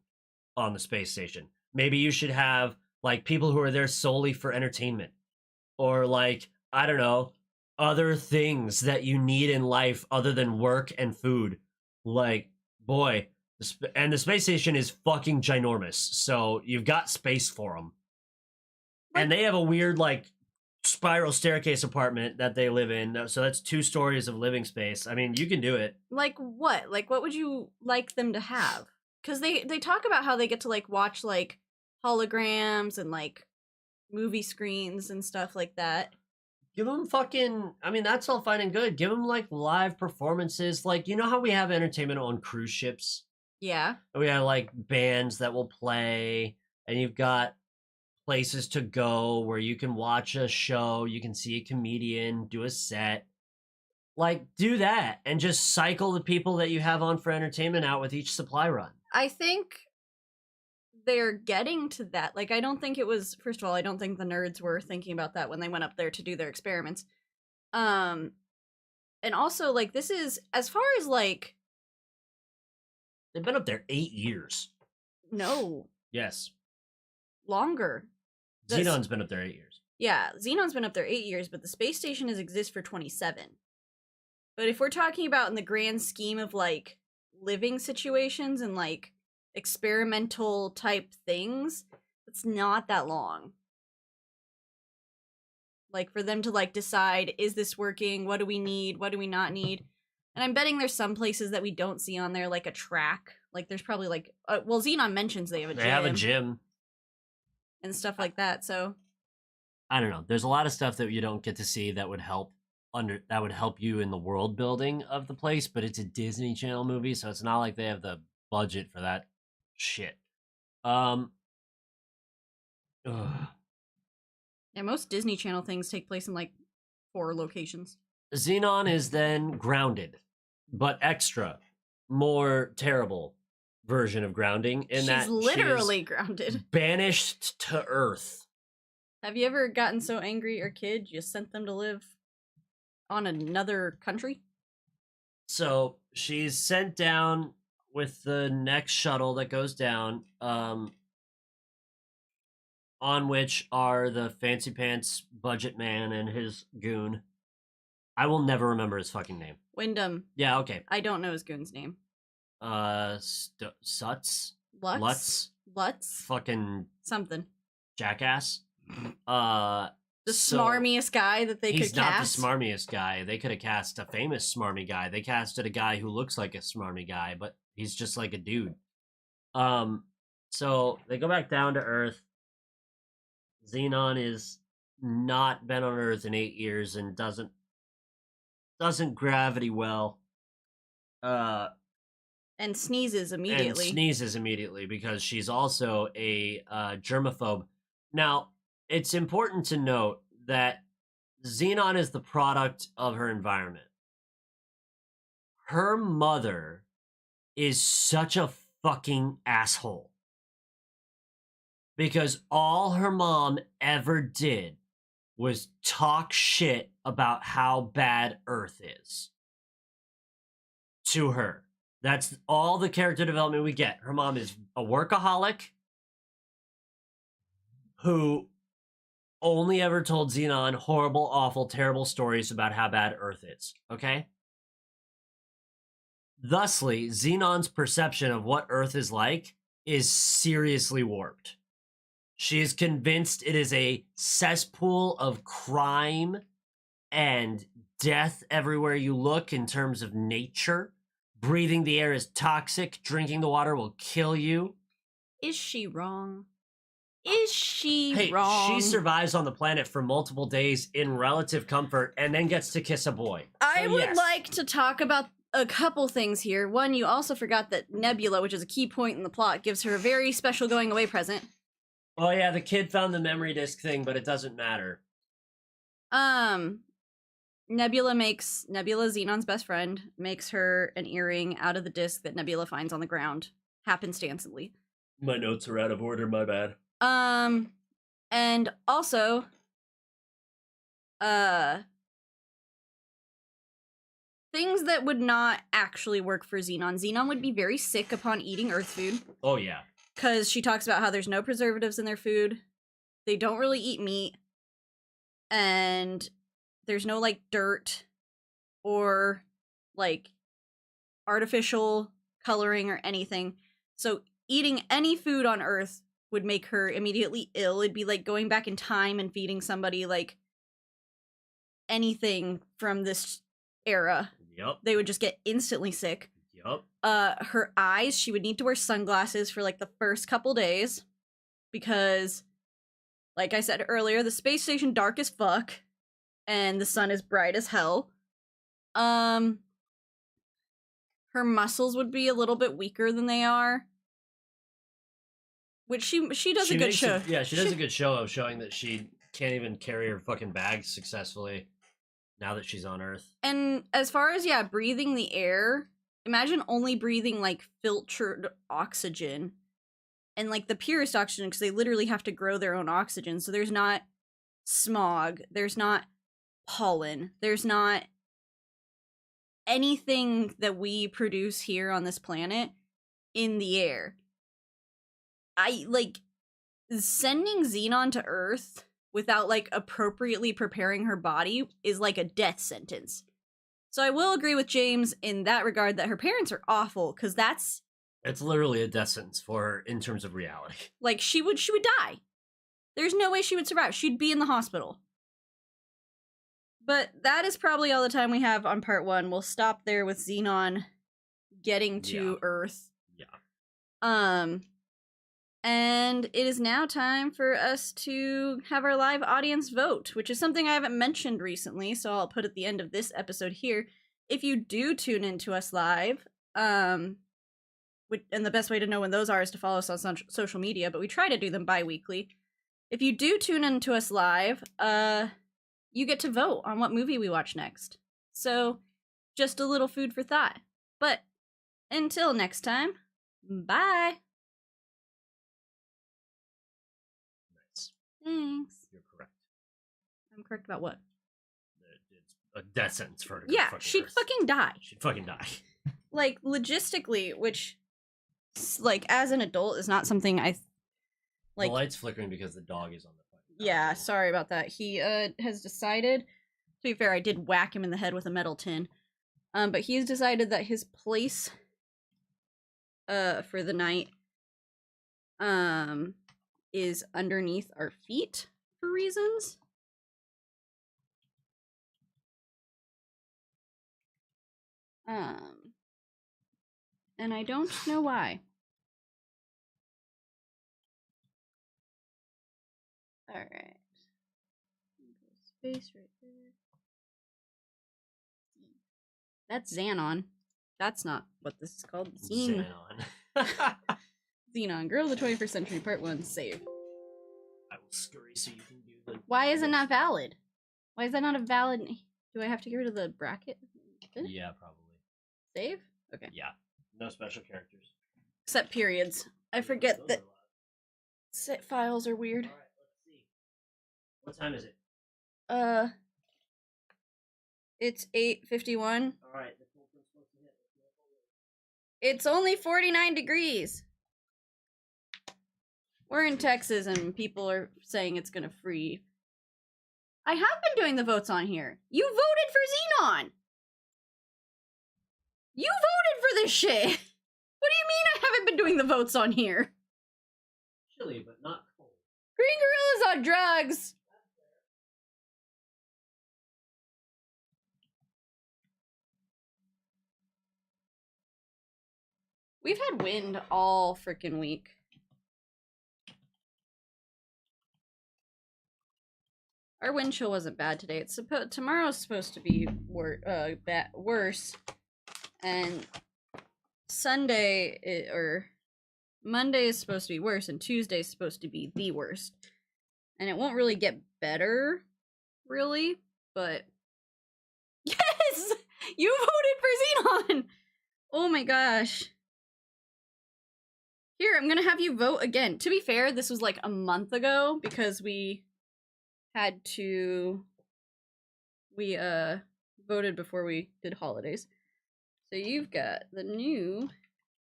on the space station. Maybe you should have, like, people who are there solely for entertainment. Or, like, I don't know, other things that you need in life other than work and food. Like, boy, and the space station is fucking ginormous, so you've got space for them. And they have a weird, like, spiral staircase apartment that they live in, so that's 2 stories of living space. I mean, you can do it. Like what? Like what would you like them to have? Because they talk about how they get to, like, watch, like, holograms and, like, movie screens and stuff like that. Give them fucking, I mean, that's all fine and good. Give them, like, live performances. Like, you know how we have entertainment on cruise ships? Yeah. We have, like, bands that will play, and you've got places to go where you can watch a show, you can see a comedian, do a set. Like, do that, and just cycle the people that you have on for entertainment out with each supply run. I think they're getting to that. Like, I don't think it was, first of all, I don't think the nerds were thinking about that when they went up there to do their experiments. And also, like, this is, as far as, like... They've been up there 8 years. No. Yes. Longer. Zenon's been up there 8 years. Yeah, Zenon's been up there 8 years, but the space station has existed for 27. But if we're talking about in the grand scheme of, like, living situations and, like, experimental type things, it's not that long. Like, for them to, like, decide, is this working? What do we need? What do we not need? And I'm betting there's some places that we don't see on there, like a track. Like, there's probably, like, well, Zenon mentions they have a gym. They have a gym. And stuff like that, so... I don't know. There's a lot of stuff that you don't get to see that would help you in the world building of the place, but it's a Disney Channel movie, so it's not like they have the budget for that shit. Yeah, most Disney Channel things take place in, like, 4 locations. Zenon is then grounded, but extra, more terrible version of grounding in that she's literally grounded. Banished to Earth. Have you ever gotten so angry at your kid you sent them to live on another country? So she's sent down with the next shuttle that goes down, on which are the fancy pants budget man and his goon. I will never remember his fucking name. Wyndham. Yeah, okay. I don't know his goon's name. Suts? Lutz? Fucking something. jackass. The smarmiest guy that they could cast. He's not the smarmiest guy. They could have cast a famous smarmy guy. They casted a guy who looks like a smarmy guy, but he's just like a dude. So they go back down to Earth. Zenon is not been on Earth in 8 years and doesn't gravity well. And sneezes immediately. Because she's also a germaphobe. Now, it's important to note that Zenon is the product of her environment. Her mother is such a fucking asshole. Because all her mom ever did was talk shit about how bad Earth is to her. That's all the character development we get. Her mom is a workaholic who only ever told Zenon horrible, awful, terrible stories about how bad Earth is. Okay? Thusly, Xenon's perception of what Earth is like is seriously warped. She is convinced it is a cesspool of crime and death everywhere you look in terms of nature. Breathing the air is toxic. Drinking the water will kill you. Is she wrong? Is she Hey, wrong? she survives on the planet for multiple days in relative comfort and then gets to kiss a boy. I So, would yes. like to talk about a couple things here. One, you also forgot that Nebula, which is a key point in the plot, gives her a very special going away present. Oh yeah, the kid found the memory disk thing, but it doesn't matter. Nebula, Zenon's best friend, makes her an earring out of the disc that Nebula finds on the ground, happenstancely. My notes are out of order, my bad. And also, things that would not actually work for Zenon. Zenon would be very sick upon eating Earth food. Oh yeah. Because she talks about how there's no preservatives in their food. They don't really eat meat. And there's no, like, dirt or, like, artificial coloring or anything. So eating any food on Earth would make her immediately ill. It'd be like going back in time and feeding somebody, like, anything from this era. Yep. They would just get instantly sick. Yep. Her eyes, she would need to wear sunglasses for like the first couple days because, like I said earlier, the space station dark as fuck and the sun is bright as hell. Her muscles would be a little bit weaker than they are, which she does a good show. She does a good show of showing that she can't even carry her fucking bags successfully now that she's on Earth. And as far as breathing the air, imagine only breathing like filtered oxygen and like the purest oxygen, because they literally have to grow their own oxygen. So there's not smog, there's not pollen, there's not anything that we produce here on this planet in the air. Sending Zenon to Earth without like appropriately preparing her body is like a death sentence. So I will agree with James in that regard that her parents are awful, because it's literally a death sentence for her in terms of reality. Like she would die. There's no way she would survive. She'd be in the hospital. But that is probably all the time we have on part 1. We'll stop there with Zenon getting to Earth. Yeah. And it is now time for us to have our live audience vote, which is something I haven't mentioned recently, so I'll put at the end of this episode here. If you do tune into us live, and the best way to know when those are is to follow us on social media, but we try to do them bi-weekly. If you do tune into us live, you get to vote on what movie we watch next. So, just a little food for thought. But, until next time, bye! Thanks. You're correct. I'm correct about what? It's a death sentence for her. Yeah, she'd fucking die. She'd fucking die. Like, logistically, which, like, as an adult is not something I, like... The light's flickering because the dog is on the phone. Yeah, sorry about that. He, has decided... To be fair, I did whack him in the head with a metal tin. But he's decided that his place, for the night, is underneath our feet for reasons. And I don't know why. Alright. Space right there. That's Zenon. That's not what this is called. Zenon. Zenon, Girl of the 21st Century, Part 1, save. I will scurry so you can do the... Why is it not valid? Why is that not a valid... Do I have to get rid of the bracket? Yeah, probably. Save? Okay. Yeah. No special characters. Except periods. I forget that set files are weird. Alright, let's see. What time is it? Uh, it's 8:51. All right. The fulcrum's supposed to hit. It's only 49 degrees. We're in Texas and people are saying it's gonna freeze. I have been doing the votes on here. You voted for Zenon. You voted for this shit. What do you mean I haven't been doing the votes on here? Chilly, but not cold. Green Gorilla's on drugs. We've had wind all freaking week. Our wind chill wasn't bad today. It's tomorrow's supposed to be worse, and Sunday or Monday is supposed to be worse, and Tuesday is supposed to be the worst. And it won't really get better, really. But yes, you voted for Zenon. Oh my gosh. Here, I'm gonna have you vote again. To be fair, this was like a month ago because we voted before we did holidays. So you've got the new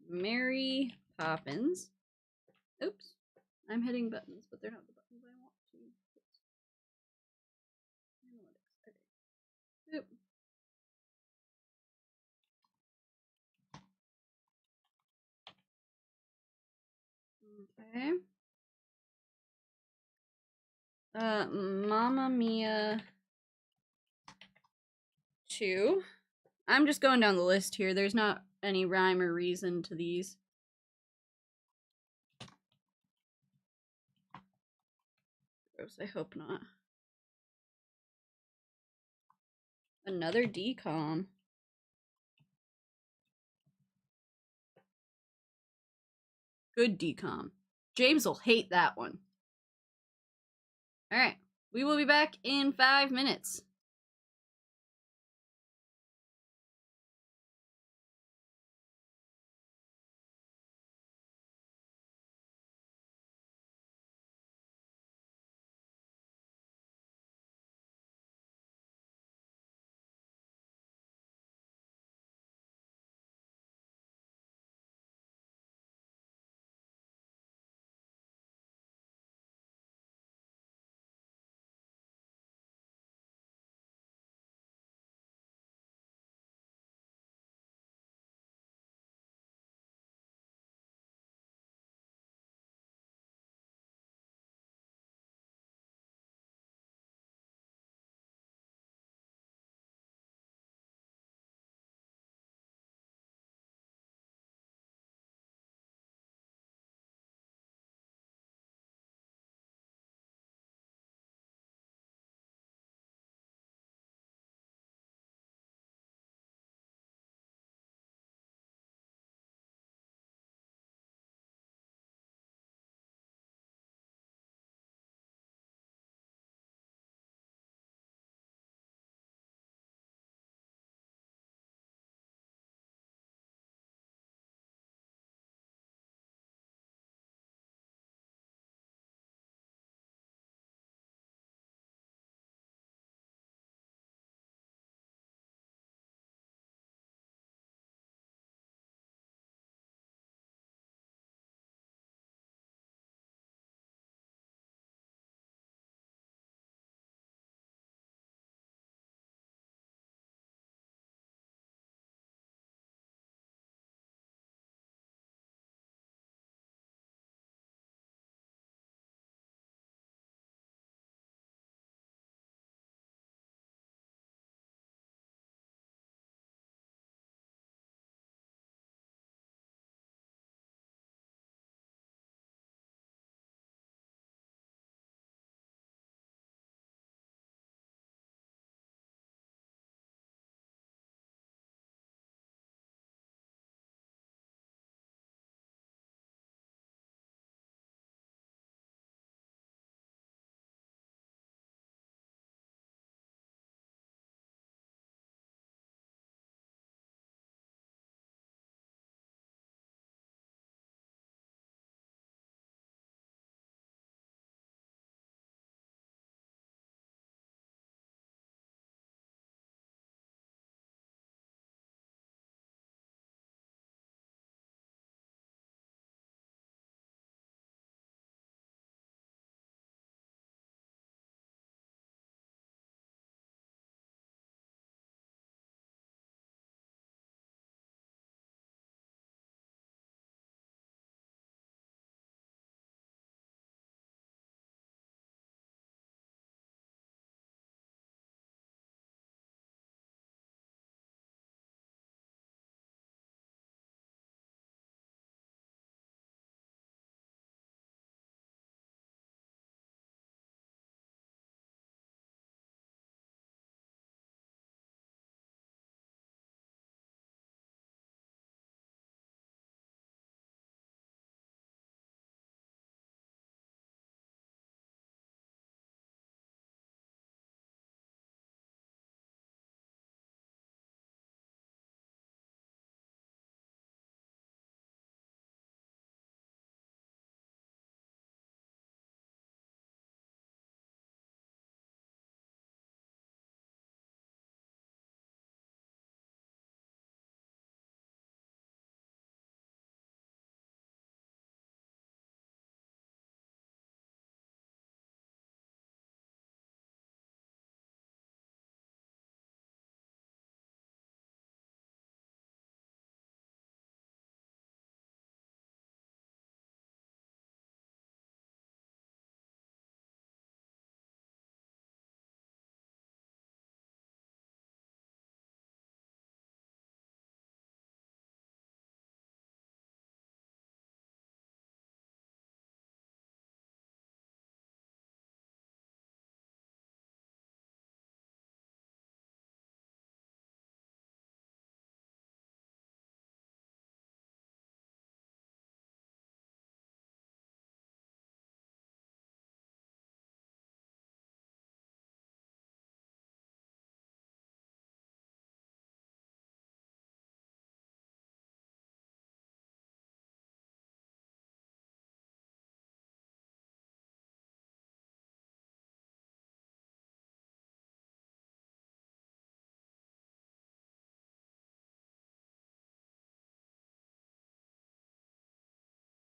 Mary Poppins. Oops. I'm hitting buttons, but they're not the buttons I want to. Analytics. Okay. Oop. Okay. Mamma Mia 2. I'm just going down the list here. There's not any rhyme or reason to these. Gross, I hope not. Another decom. Good decom. James will hate that one. Alright, we will be back in 5 minutes.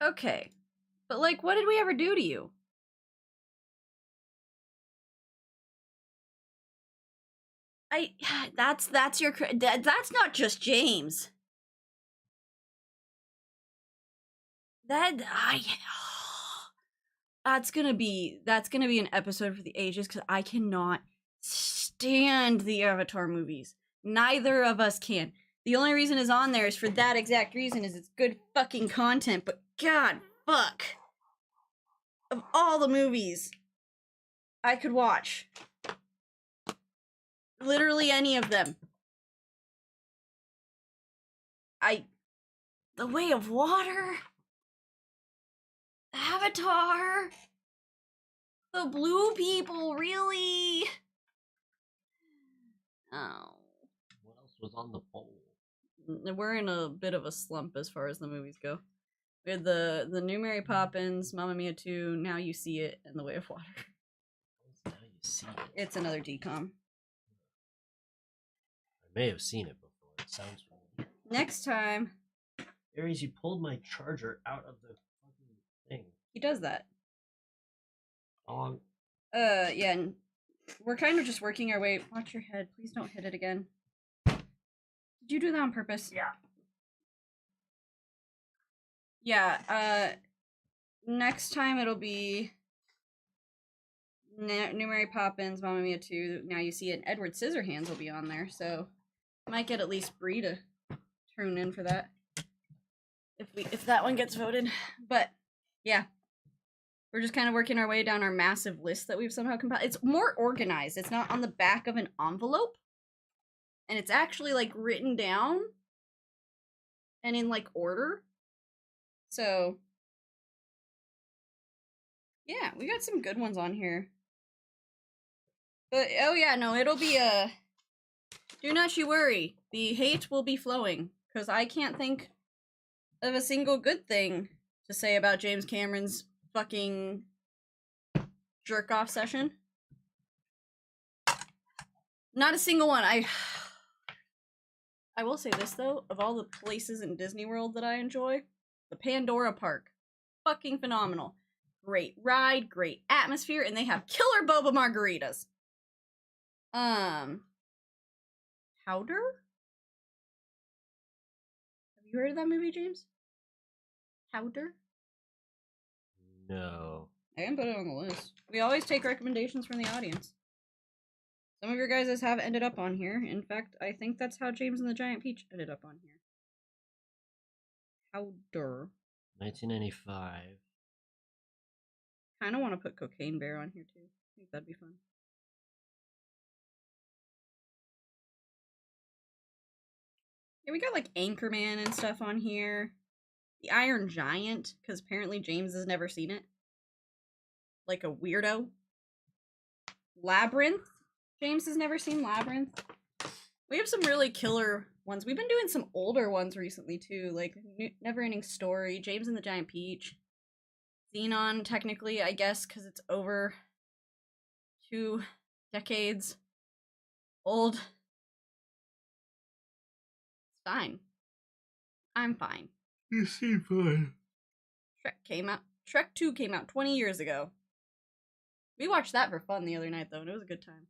Okay. But, like, what did we ever do to you? That's your, that's not just James. That's gonna be an episode for the ages, because I cannot stand the Avatar movies. Neither of us can. The only reason it's on there is for that exact reason, is it's good fucking content, but god fuck. Of all the movies I could watch, literally any of them, The Way of Water, Avatar, the blue people, really? Oh. What else was on the poll? We're in a bit of a slump as far as the movies go. We had the new Mary Poppins, Mamma Mia 2, Now You See It, and The Way of Water. Now You See It? It's another decom. I may have seen it before. It sounds familiar. Next time. Aries, you pulled my charger out of the fucking thing. He does that. On. Yeah, and we're kind of just working our way. Watch your head. Please don't hit it again. Did you do that on purpose? Yeah. Yeah, next time it'll be New Mary Poppins, Mamma Mia 2, Now You See It, and Edward Scissorhands will be on there, so might get at least Bree to tune in for that. If that one gets voted. But yeah. We're just kind of working our way down our massive list that we've somehow compiled. It's more organized. It's not on the back of an envelope. And it's actually like written down and in like order. So yeah, we got some good ones on here. But oh yeah, no, it'll be do not you worry. The hate will be flowing, because I can't think of a single good thing to say about James Cameron's fucking jerk off session. Not a single one. I will say this though, of all the places in Disney World that I enjoy, the Pandora Park, fucking phenomenal. Great ride, great atmosphere, and they have killer boba margaritas. Powder? Have you heard of that movie, James? Powder? No. I can put it on the list. We always take recommendations from the audience. Some of your guys have ended up on here. In fact, I think that's how James and the Giant Peach ended up on here. Powder. 1995. Kind of want to put Cocaine Bear on here too. I think that'd be fun. Yeah, we got like Anchorman and stuff on here. The Iron Giant, because apparently James has never seen it. Like a weirdo. Labyrinth. James has never seen Labyrinth. We have some really killer ones. We've been doing some older ones recently too, like Neverending Story, James and the Giant Peach, Zenon, technically, I guess, because it's over 2 decades old. It's fine. I'm fine. You seem fine. Shrek 2 came out 20 years ago. We watched that for fun the other night, though, and it was a good time.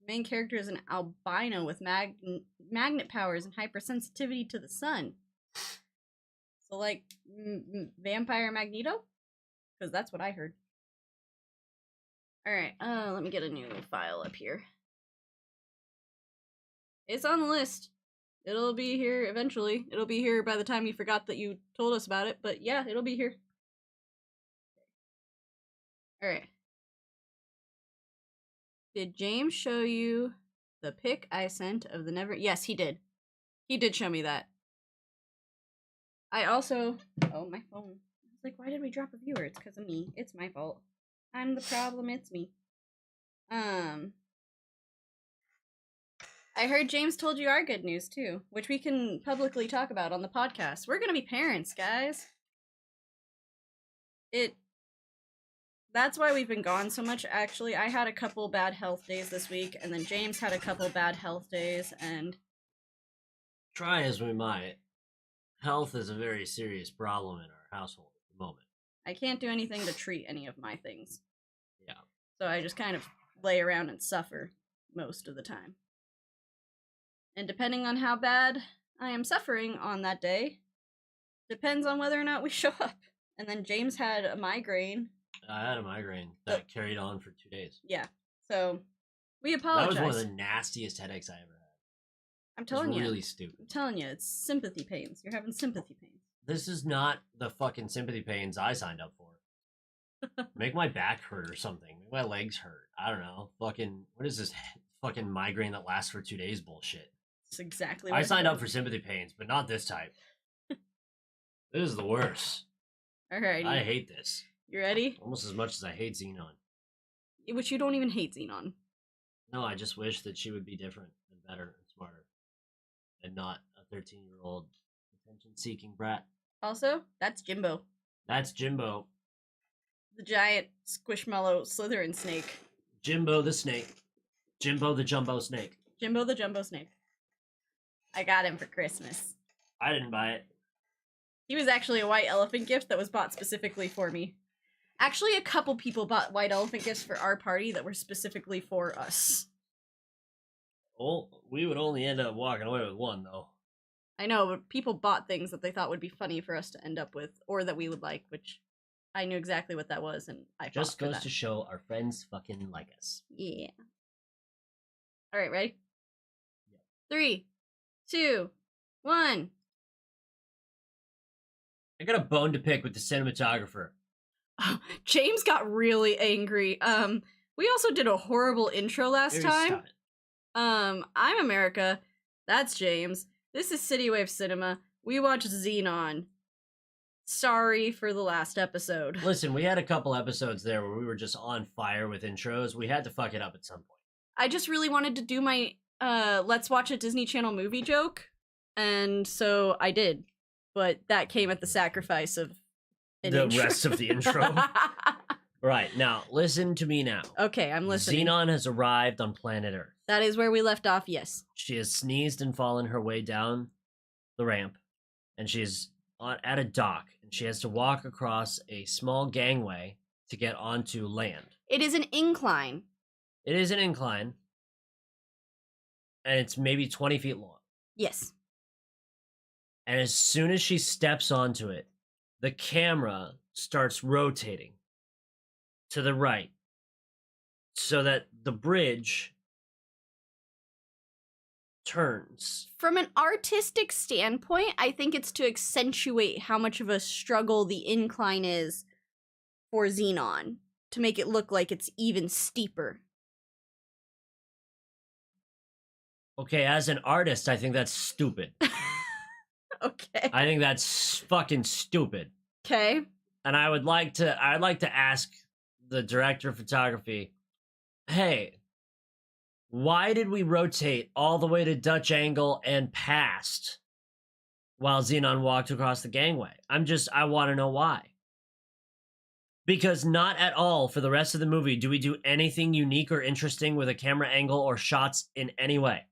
Main character is an albino with magnet powers and hypersensitivity to the sun. So, like, Vampire Magneto? Because that's what I heard. Alright, let me get a new file up here. It's on the list. It'll be here eventually. It'll be here by the time you forgot that you told us about it, but yeah, it'll be here. Alright. Did James show you the pic I sent of the never... Yes, he did. He did show me that. I also... Oh, my phone. I was like, why did we drop a viewer? It's because of me. It's my fault. I'm the problem. It's me. I heard James told you our good news, too, which we can publicly talk about on the podcast. We're gonna be parents, guys. That's why we've been gone so much, actually. I had a couple bad health days this week, and then James had a couple bad health days, and Try as we might, health is a very serious problem in our household at the moment. I can't do anything to treat any of my things. Yeah. So I just kind of lay around and suffer most of the time. And depending on how bad I am suffering on that day, depends on whether or not we show up. And then James had a migraine. I had a migraine that carried on for 2 days. Yeah. So we apologize. That was one of the nastiest headaches I ever had. I'm telling you. Really stupid. I'm telling you, it's sympathy pains. You're having sympathy pains. This is not the fucking sympathy pains I signed up for. Make my back hurt or something. Make my legs hurt. I don't know. Fucking, what is this fucking migraine that lasts for 2 days bullshit? That's exactly what I signed up for sympathy pains, but not this type. This is the worst. Alrighty. I hate this. You ready? Almost as much as I hate Zenon. Which you don't even hate Zenon. No, I just wish that she would be different and better and smarter. And not a 13-year-old attention-seeking brat. Also, that's Jimbo. That's Jimbo. The giant squishmallow Slytherin snake. Jimbo the snake. Jimbo the jumbo snake. Jimbo the jumbo snake. I got him for Christmas. I didn't buy it. He was actually a white elephant gift that was bought specifically for me. Actually, a couple people bought white elephant gifts for our party that were specifically for us. Well, we would only end up walking away with one, though. I know, but people bought things that they thought would be funny for us to end up with, or that we would like, which I knew exactly what that was, and I just goes that. to show our friends fucking like us. Yeah. All right, ready? Yeah. 3, 2, 1. I got a bone to pick with the cinematographer. Oh, James got really angry. We also did a horrible intro last time. I'm America. That's James. This is CityWavesCinema. We watched Zenon. Sorry for the last episode. Listen, we had a couple episodes there where we were just on fire with intros. We had to fuck it up at some point. I just really wanted to do my let's watch a Disney Channel movie joke, and so I did. But that came at the sacrifice of the rest of the intro. Right, now, listen to me now. Okay, I'm listening. Zenon has arrived on planet Earth. That is where we left off, yes. She has sneezed and fallen her way down the ramp, and she is at a dock, and she has to walk across a small gangway to get onto land. It is an incline. It is an incline, and it's maybe 20 feet long. Yes. And as soon as she steps onto it, the camera starts rotating to the right so that the bridge turns. From an artistic standpoint, I think it's to accentuate how much of a struggle the incline is for Zenon, to make it look like it's even steeper. Okay, as an artist, I think that's stupid. Okay. I think that's fucking stupid. Okay. And I'd like to ask the director of photography, hey, why did we rotate all the way to Dutch angle and past while Zenon walked across the gangway? I want to know why. Because not at all for the rest of the movie do we do anything unique or interesting with a camera angle or shots in any way.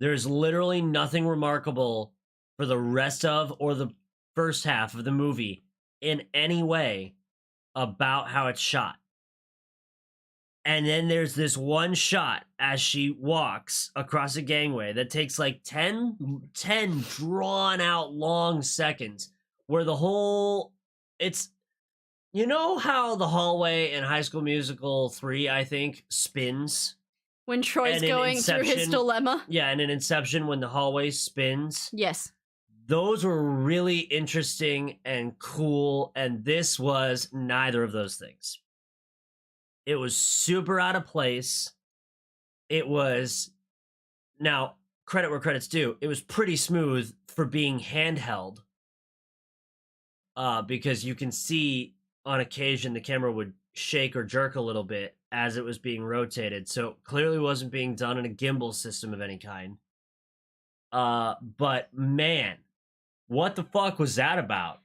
There's literally nothing remarkable for the rest of or the first half of the movie in any way about how it's shot. And then there's this one shot as she walks across a gangway that takes like 10 drawn out long seconds where the whole, it's, you know how the hallway in High School Musical 3, I think, spins? When Troy's going through his dilemma? Yeah, and in Inception when the hallway spins. Yes. Those were really interesting and cool, and this was neither of those things. It was super out of place. It was, now, credit where credit's due, it was pretty smooth for being handheld. Because you can see on occasion the camera would shake or jerk a little bit as it was being rotated. So it clearly wasn't being done in a gimbal system of any kind. But man, what the fuck was that about?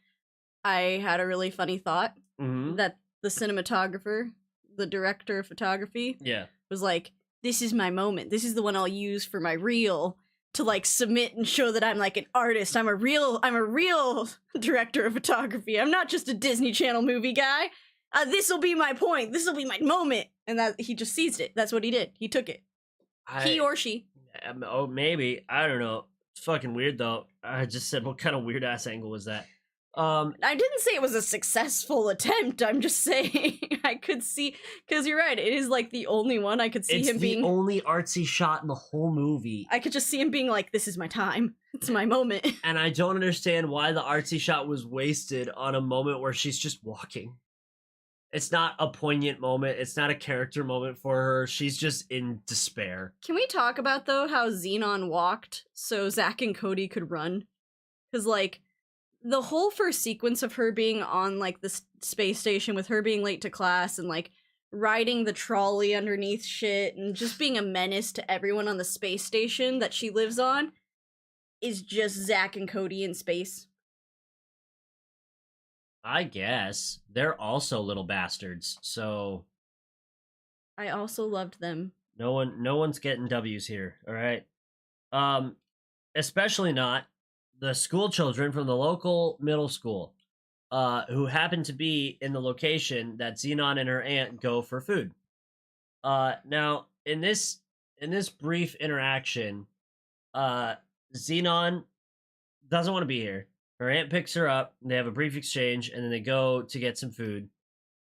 I had a really funny thought Mm-hmm. that the cinematographer, the director of photography, Yeah. was like, this is my moment. This is the one I'll use for my reel. to like submit and show that I'm like an artist. I'm a real director of photography. I'm not just a Disney Channel movie guy. This will be my point. This will be my moment. And that he just seized it. That's what he did. He took it. He or she. Oh, maybe. I don't know. It's fucking weird though. I just said, what kind of weird ass angle was that? I didn't say it was a successful attempt. I'm just saying I could see, because you're right. It is like the only one I could see him being. It's the only artsy shot in the whole movie. I could just see him being like, "This is my time. It's my moment." And I don't understand why the artsy shot was wasted on a moment where she's just walking. It's not a poignant moment. It's not a character moment for her. She's just in despair. Can we talk about though how Zenon walked so Zach and Cody could run? Because like, the whole first sequence of her being on like the space station with her being late to class and like riding the trolley underneath shit and just being a menace to everyone on the space station that she lives on is just Zach and Cody in space. I guess they're also little bastards, so I also loved them. no one's getting W's here, all right? Especially not the school children from the local middle school, who happen to be in the location that Zenon and her aunt go for food. Now in this brief interaction, Zenon doesn't want to be here. Her aunt picks her up, and they have a brief exchange, and then they go to get some food.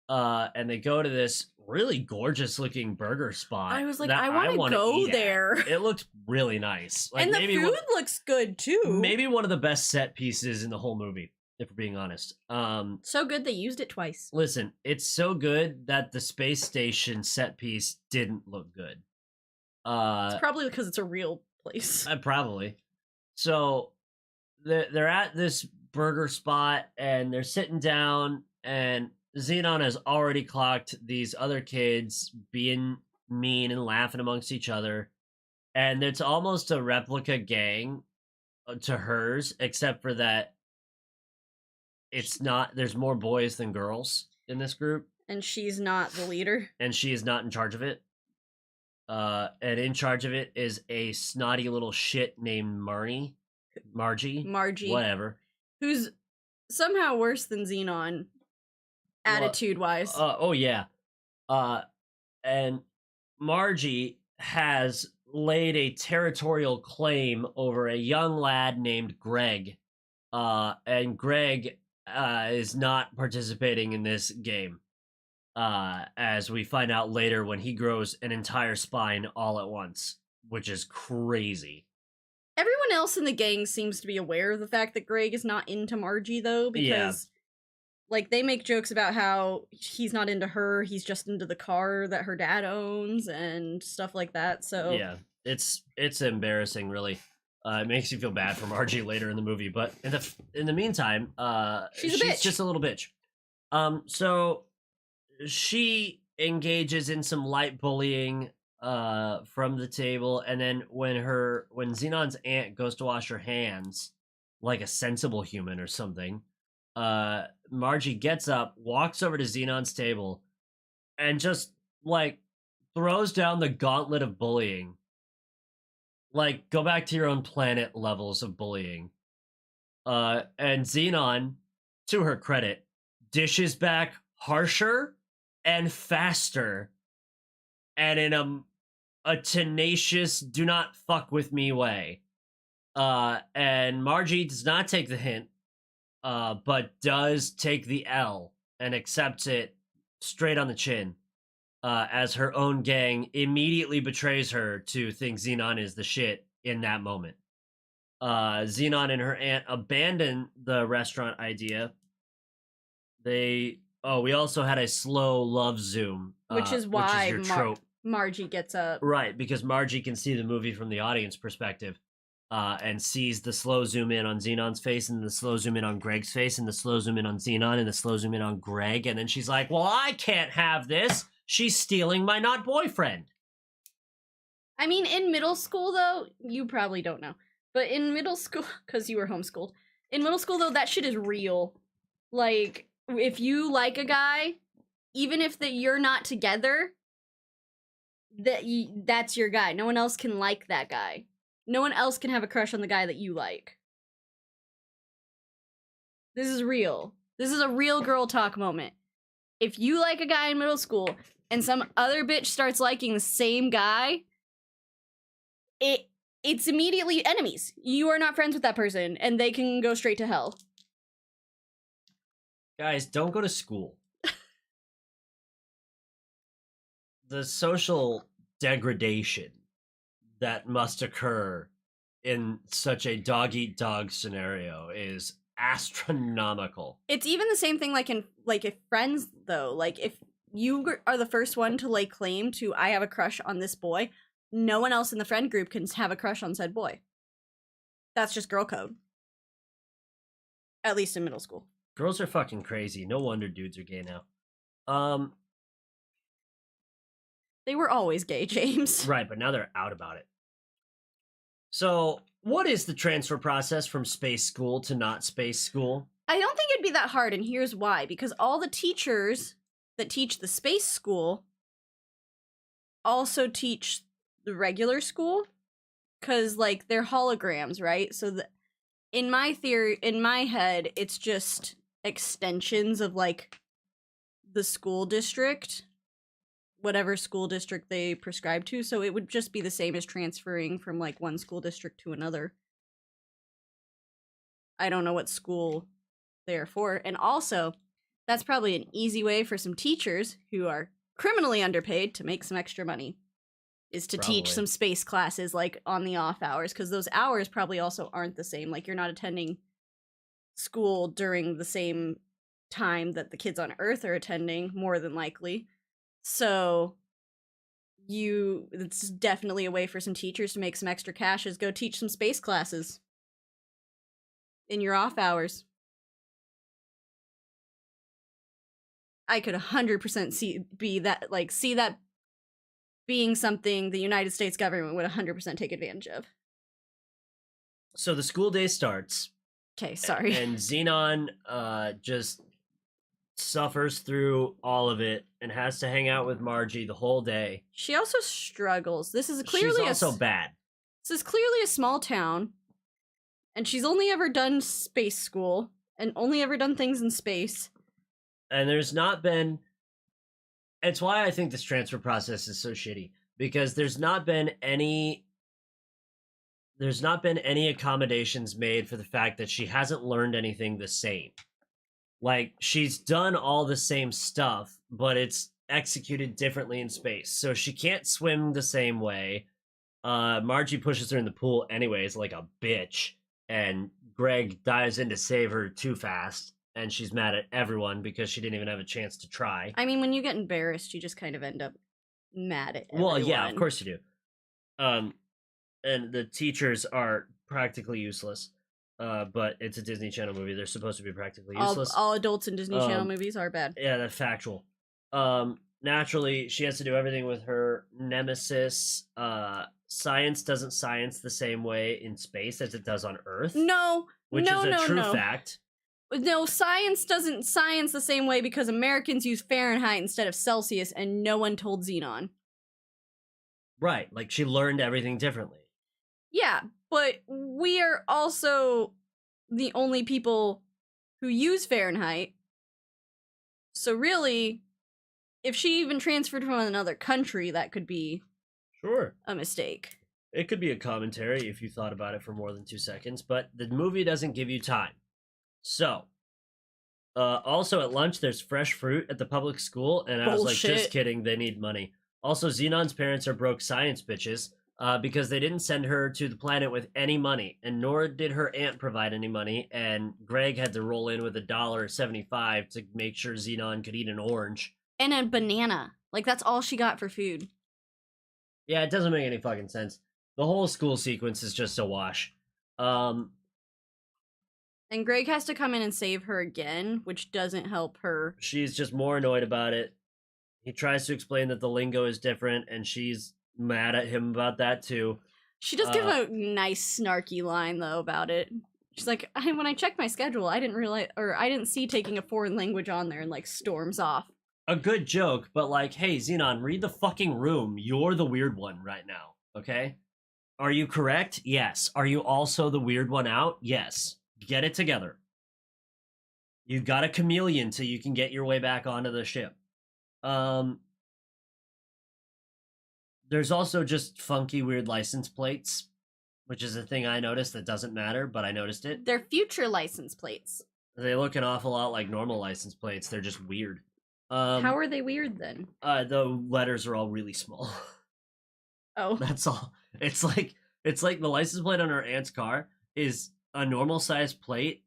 And they go to this really gorgeous looking burger spot. I was like, I want to go there. It looks really nice. Like, and the food looks good too. Maybe one of the best set pieces in the whole movie, if we're being honest. So good they used it twice. Listen, it's so good that the space station set piece didn't look good. It's probably because it's a real place. Probably. So they're at this burger spot and they're sitting down, and Zenon has already clocked these other kids being mean and laughing amongst each other, and it's almost a replica gang to hers, except for that it's not. There's more boys than girls in this group, and she's not the leader, and she is not in charge of it. And in charge of it is a snotty little shit named Margie, whatever, who's somehow worse than Zenon. Attitude-wise. Oh, yeah. And Margie has laid a territorial claim over a young lad named Greg. And Greg is not participating in this game. As we find out later when he grows an entire spine all at once, which is crazy. Everyone else in the gang seems to be aware of the fact that Greg is not into Margie, though, because... Like, they make jokes about how he's not into her, he's just into the car that her dad owns and stuff like that, so... Yeah, it's embarrassing, really. It makes you feel bad for Margie later in the movie, but in the meantime, she's just a little bitch. So, she engages in some light bullying from the table, and then when Zenon's aunt goes to wash her hands, like a sensible human or something, Margie gets up, walks over to Zenon's table, and just, like, throws down the gauntlet of bullying. Like, go back to your own planet levels of bullying. And Zenon, to her credit, dishes back harsher and faster, and in a tenacious, do not fuck with me way. And Margie does not take the hint, but does take the L and accepts it straight on the chin, as her own gang immediately betrays her to think Zenon is the shit in that moment. Zenon and her aunt abandon the restaurant idea. We also had a slow love zoom, which is why your trope. Margie gets up. Right, because Margie can see the movie from the audience perspective. And sees the slow zoom in on Zenon's face, and the slow zoom in on Greg's face, and the slow zoom in on Zenon, and the slow zoom in on Greg, and then she's like, well, I can't have this. She's stealing my not boyfriend. I mean, in middle school, though, you probably don't know, but in middle school, because you were homeschooled, in middle school, though, that shit is real. Like, if you like a guy, even if you're not together, that's your guy. No one else can like that guy. No one else can have a crush on the guy that you like. This is real. This is a real girl talk moment. If you like a guy in middle school and some other bitch starts liking the same guy, it's immediately enemies. You are not friends with that person, and they can go straight to hell. Guys, don't go to school. The social degradation that must occur in such a dog-eat-dog scenario is astronomical. It's even the same thing like if friends, though. Like, if you are the first one to lay claim to, I have a crush on this boy, no one else in the friend group can have a crush on said boy. That's just girl code. At least in middle school. Girls are fucking crazy. No wonder dudes are gay now. They were always gay, James. Right, but now they're out about it. So, what is the transfer process from space school to not space school? I don't think it'd be that hard, and here's why. Because all the teachers that teach the space school also teach the regular school. Because, like, they're holograms, right? So, in my theory, in my head, it's just extensions of, like, the school district. Whatever school district they prescribe to, so it would just be the same as transferring from like one school district to another. I don't know what school they're for, and also that's probably an easy way for some teachers who are criminally underpaid to make some extra money, is to teach some space classes like on the off hours, because those hours probably also aren't the same. Like, you're not attending school during the same time that the kids on Earth are attending, more than likely. So it's definitely a way for some teachers to make some extra cash, is go teach some space classes in your off hours. I could 100% see that being something the United States government would 100% take advantage of. So the school day starts. Okay, sorry. And Zenon just suffers through all of it and has to hang out with Margie the whole day. She also struggles. This is clearly she's also bad. This is clearly a small town, and she's only ever done space school and only ever done things in space. And there's not been. It's why I think this transfer process is so shitty, because there's not been any accommodations made for the fact that she hasn't learned anything the same. Like, she's done all the same stuff, but it's executed differently in space. So she can't swim the same way. Margie pushes her in the pool anyways, like a bitch. And Greg dives in to save her too fast. And she's mad at everyone because she didn't even have a chance to try. I mean, when you get embarrassed, you just kind of end up mad at everyone. Well, yeah, of course you do. And the teachers are practically useless. But it's a Disney Channel movie. They're supposed to be practically useless. All adults in Disney Channel movies are bad. Yeah, that's factual. Naturally, she has to do everything with her nemesis. Science doesn't science the same way in space as it does on Earth. Which is a true fact. No, science doesn't science the same way because Americans use Fahrenheit instead of Celsius, and no one told Zenon. Right, like she learned everything differently. Yeah, but we are also the only people who use Fahrenheit. So really, if she even transferred from another country, that could be a mistake. It could be a commentary if you thought about it for more than 2 seconds, but the movie doesn't give you time. So, also at lunch, there's fresh fruit at the public school, and I was like, just kidding, they need money. Also, Zenon's parents are broke science bitches. Because they didn't send her to the planet with any money, and nor did her aunt provide any money, and Greg had to roll in with $1.75 to make sure Zenon could eat an orange. And a banana. Like, that's all she got for food. Yeah, it doesn't make any fucking sense. The whole school sequence is just a wash. And Greg has to come in and save her again, which doesn't help her. She's just more annoyed about it. He tries to explain that the lingo is different, and she's mad at him about that too. She does give a nice snarky line though about it. She's like, when I checked my schedule, I didn't realize, or I didn't see taking a foreign language on there, and like storms off. A good joke, but like, hey, Zenon, read the fucking room. You're the weird one right now, okay? Are you correct? Yes. Are you also the weird one out? Yes. Get it together. You got a chameleon so you can get your way back onto the ship. There's also just funky, weird license plates, which is a thing I noticed that doesn't matter, but I noticed it. They're future license plates. They look an awful lot like normal license plates. They're just weird. How are they weird then? The letters are all really small. Oh, That's all. It's like the license plate on our aunt's car is a normal sized plate,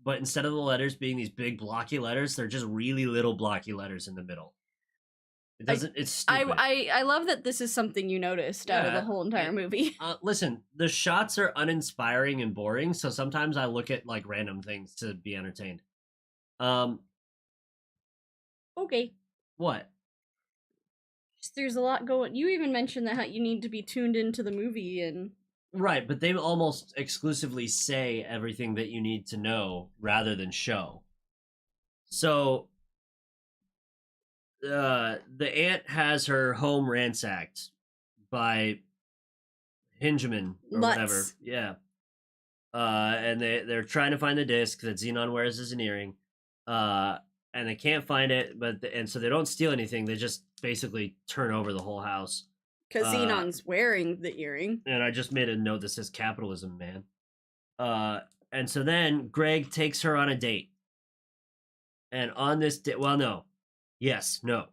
but instead of the letters being these big blocky letters, they're just really little blocky letters in the middle. It doesn't. It's stupid. I love that this is something you noticed out of the whole entire movie. Listen, the shots are uninspiring and boring, so sometimes I look at like random things to be entertained. Okay. What? Just, there's a lot going. You even mentioned that how you need to be tuned into the movie and. Right, but they almost exclusively say everything that you need to know rather than show. So, the aunt has her home ransacked by Hingeman or whatever. Yeah. And they're trying to find the disc that Zenon wears as an earring. And they can't find it, and so they don't steal anything. They just basically turn over the whole house. Because Zenon's wearing the earring. And I just made a note that says capitalism, man. And so then Greg takes her on a date. And on this date, well, no. Yes, no.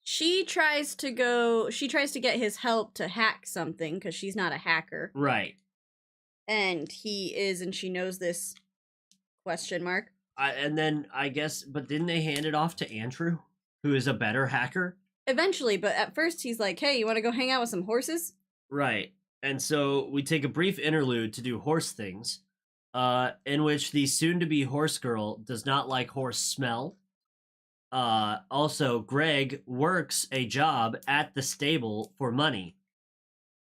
She tries to get his help to hack something because she's not a hacker. Right. And he is, and she knows this, question mark. And then I guess, but didn't they hand it off to Andrew, who is a better hacker? Eventually, but at first he's like, hey, you want to go hang out with some horses? Right. And so we take a brief interlude to do horse things, in which the soon-to-be horse girl does not like horse smell. Also, Greg works a job at the stable for money.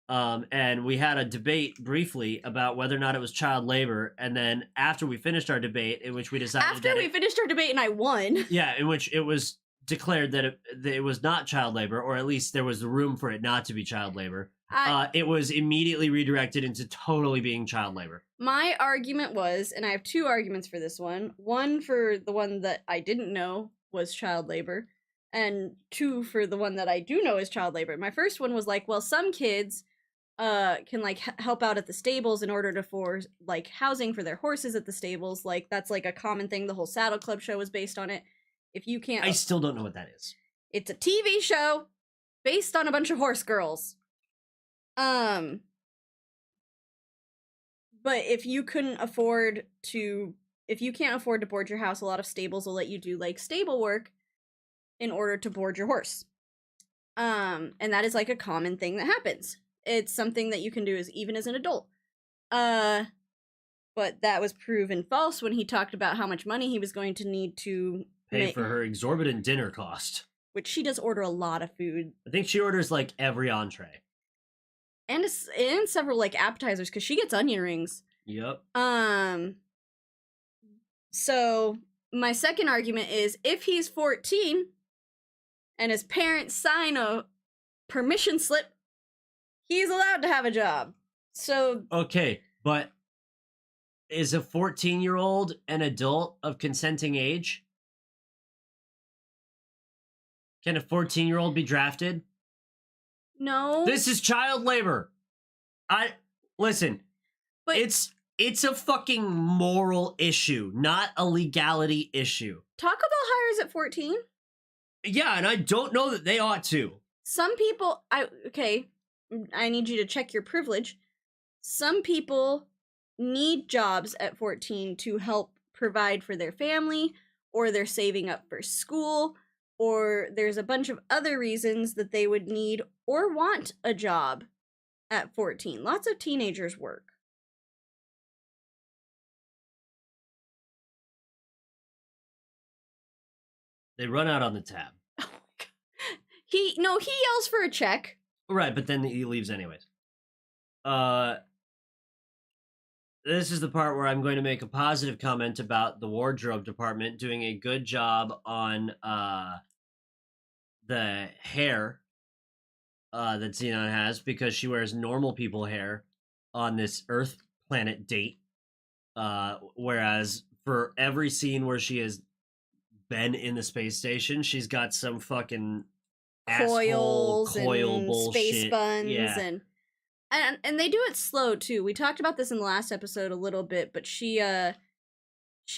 And we had a debate briefly about whether or not it was child labor. And then after we finished our debate, in which we decided after we finished our debate and I won. Yeah, in which it was declared that it was not child labor, or at least there was room for it not to be child labor. It was immediately redirected into totally being child labor. My argument was, and I have two arguments for this one. One for the one that I didn't know was child labor, and two for the one that I do know is child labor. My first one was like, well, some kids can like help out at the stables in order to for like housing for their horses at the stables. Like that's like a common thing. The whole Saddle Club show was based on it. If you can't, I still don't know what that is. It's a TV show based on a bunch of horse girls. But if you can't afford to board your house, a lot of stables will let you do like stable work in order to board your horse. And that is like a common thing that happens. It's something that you can do even as an adult. But that was proven false when he talked about how much money he was going to need to pay for her exorbitant dinner cost. Which she does order a lot of food. I think she orders like every entree. And several like appetizers because she gets onion rings. Yep. So my second argument is if he's 14 and his parents sign a permission slip, he's allowed to have a job. So okay, but is a 14-year-old an adult of consenting age? Can a 14-year-old be drafted? No. This is child labor. Listen. But it's a fucking moral issue, not a legality issue. Taco Bell hires at 14? Yeah, and I don't know that they ought to. Some people I need you to check your privilege. Some people need jobs at 14 to help provide for their family, or they're saving up for school, or there's a bunch of other reasons that they would need or want a job at 14. Lots of teenagers work. They run out on the tab. Oh my God. He yells for a check. Right, but then he leaves anyways. This is the part where I'm going to make a positive comment about the wardrobe department doing a good job on the hair that Xenon has because she wears normal people hair on this Earth planet date. Whereas for every scene where she has been in the space station, she's got some fucking asshole Coils coil and bullshit. space buns Yeah. and they do it slow too. We talked about this in the last episode a little bit, but she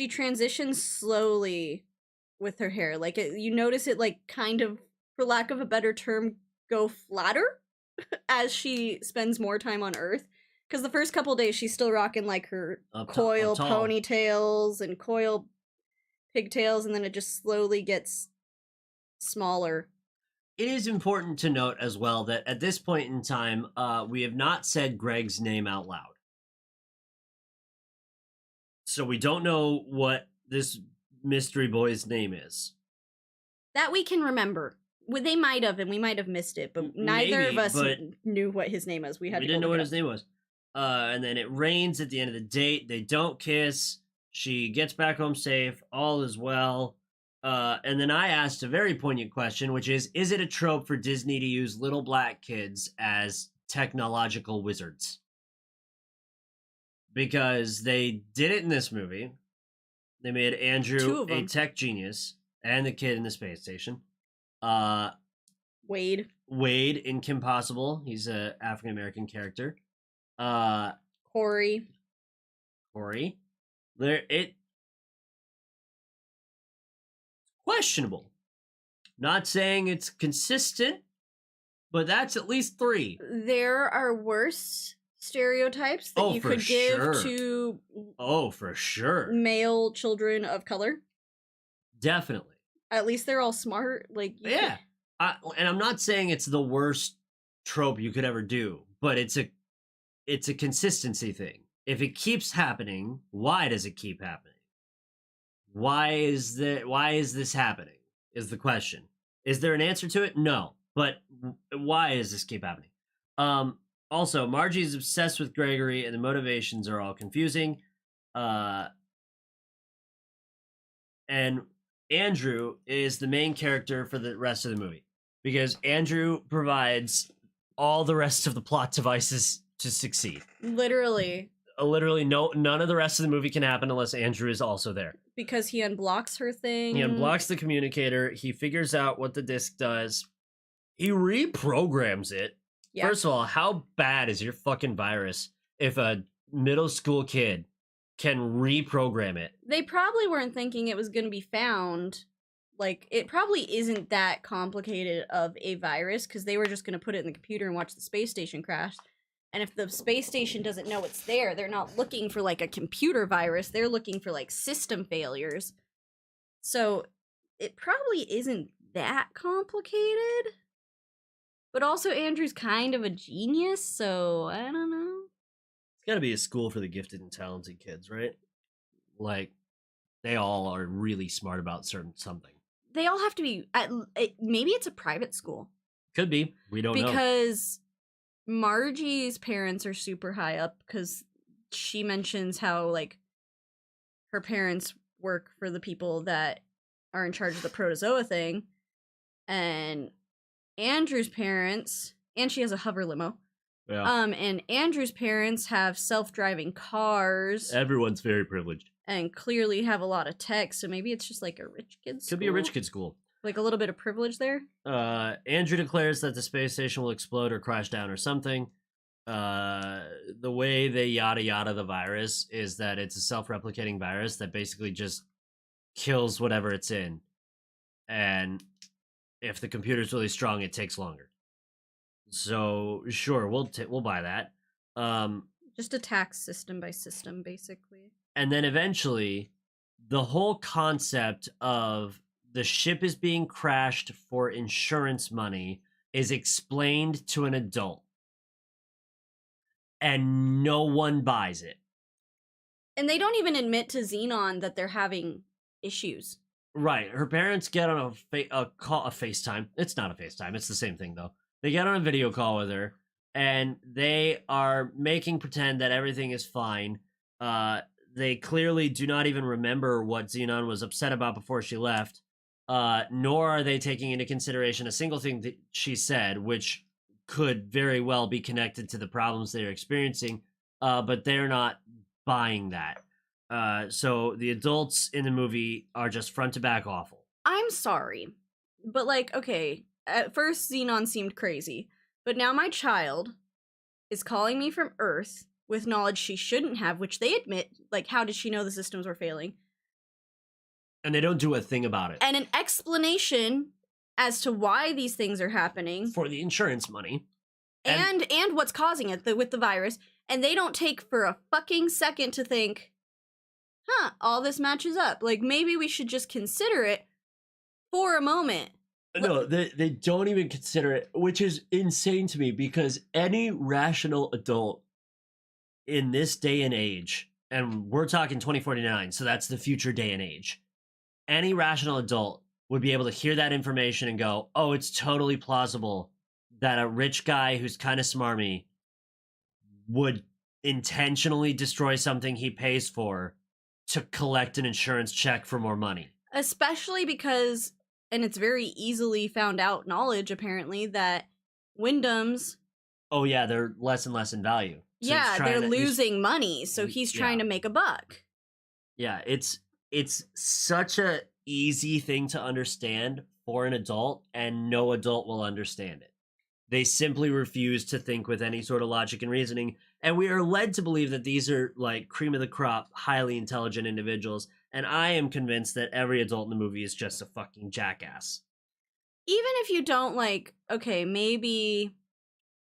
transitions slowly with her hair. Like you notice it like kind of, for lack of a better term, go flatter as she spends more time on Earth. Because the first couple days she's still rocking like her coil ponytails and coil pigtails, and then it just slowly gets smaller. It is important to note as well that at this point in time, we have not said Greg's name out loud. So we don't know what this mystery boy's name is. That we can remember. Well, they might have, and we might have missed it, but neither of us knew what his name was. We didn't know what his name was. And then it rains at the end of the date. They don't kiss. She gets back home safe. All is well. And then I asked a very poignant question, which is it a trope for Disney to use little black kids as technological wizards? Because they did it in this movie. They made Andrew a tech genius and the kid in the space station. Wade in Kim Possible. He's an African-American character. Corey. Questionable. Not saying it's consistent, but that's at least 3. There are worse stereotypes that you could give to for sure, male children of color. Definitely. At least they're all smart. Like and I'm not saying it's the worst trope you could ever do, but it's a consistency thing. If it keeps happening, why does it keep happening? Why is this happening? Is the question. Is there an answer to it? No. But why does this keep happening? Also, Margie is obsessed with Gregory, and the motivations are all confusing. And Andrew is the main character for the rest of the movie because Andrew provides all the rest of the plot devices to succeed. Literally, none of the rest of the movie can happen unless Andrew is also there. Because he unblocks her thing. He unblocks the communicator. He figures out what the disc does. He reprograms it. Yeah. First of all, how bad is your fucking virus if a middle school kid can reprogram it? They probably weren't thinking it was going to be found. Like, it probably isn't that complicated of a virus because they were just going to put it in the computer and watch the space station crash. And if the space station doesn't know it's there, they're not looking for, like, a computer virus. They're looking for, like, system failures. So it probably isn't that complicated. But also, Andrew's kind of a genius, so I don't know. It's got to be a school for the gifted and talented kids, right? Like, they all are really smart about something. They all have to be, maybe it's a private school. Could be. We don't know. Because Margie's parents are super high up, because she mentions how, like, her parents work for the people that are in charge of the protozoa thing. And Andrew's parents, and she has a hover limo. Yeah. And Andrew's parents have self-driving cars. Everyone's very privileged. And clearly have a lot of tech, so maybe it's just like a rich kid's school. Could be a rich kid's school. Like a little bit of privilege there. Andrew declares that the space station will explode or crash down or something. The way they yada yada the virus is that it's a self-replicating virus that basically just kills whatever it's in. And if the computer's really strong, it takes longer. So sure, we'll buy that. Just attack system by system, basically. And then eventually, the whole concept of the ship is being crashed for insurance money is explained to an adult. And no one buys it. And they don't even admit to Zenon that they're having issues. Right. Her parents get on a FaceTime. It's not a FaceTime. It's the same thing, though. They get on a video call with her, and they are making pretend that everything is fine. They clearly do not even remember what Zenon was upset about before she left, nor are they taking into consideration a single thing that she said, which could very well be connected to the problems they're experiencing, but they're not buying that. So the adults in the movie are just front to back awful. I'm sorry, but like, okay, at first Zenon seemed crazy, but now my child is calling me from Earth with knowledge she shouldn't have, which they admit. Like, how did she know the systems were failing? And they don't do a thing about it. And an explanation as to why these things are happening For the insurance money. and what's causing it with the virus, and they don't take for a fucking second to think, all this matches up. Like, maybe we should just consider it for a moment. No, they don't even consider it, which is insane to me, because any rational adult in this day and age, and we're talking 2049, so that's the future day and age, any rational adult would be able to hear that information and go, oh, it's totally plausible that a rich guy who's kind of smarmy would intentionally destroy something he pays for to collect an insurance check for more money. Especially because, and it's very easily found out knowledge, apparently, that Wyndham's... Oh, yeah, they're less and less in value. So they're losing money, so he's trying to make a buck. Yeah, it's such a easy thing to understand for an adult, and no adult will understand it. They simply refuse to think with any sort of logic and reasoning, and we are led to believe that these are like cream of the crop, highly intelligent individuals, and I am convinced that every adult in the movie is just a fucking jackass. Even if you don't, like, okay, maybe,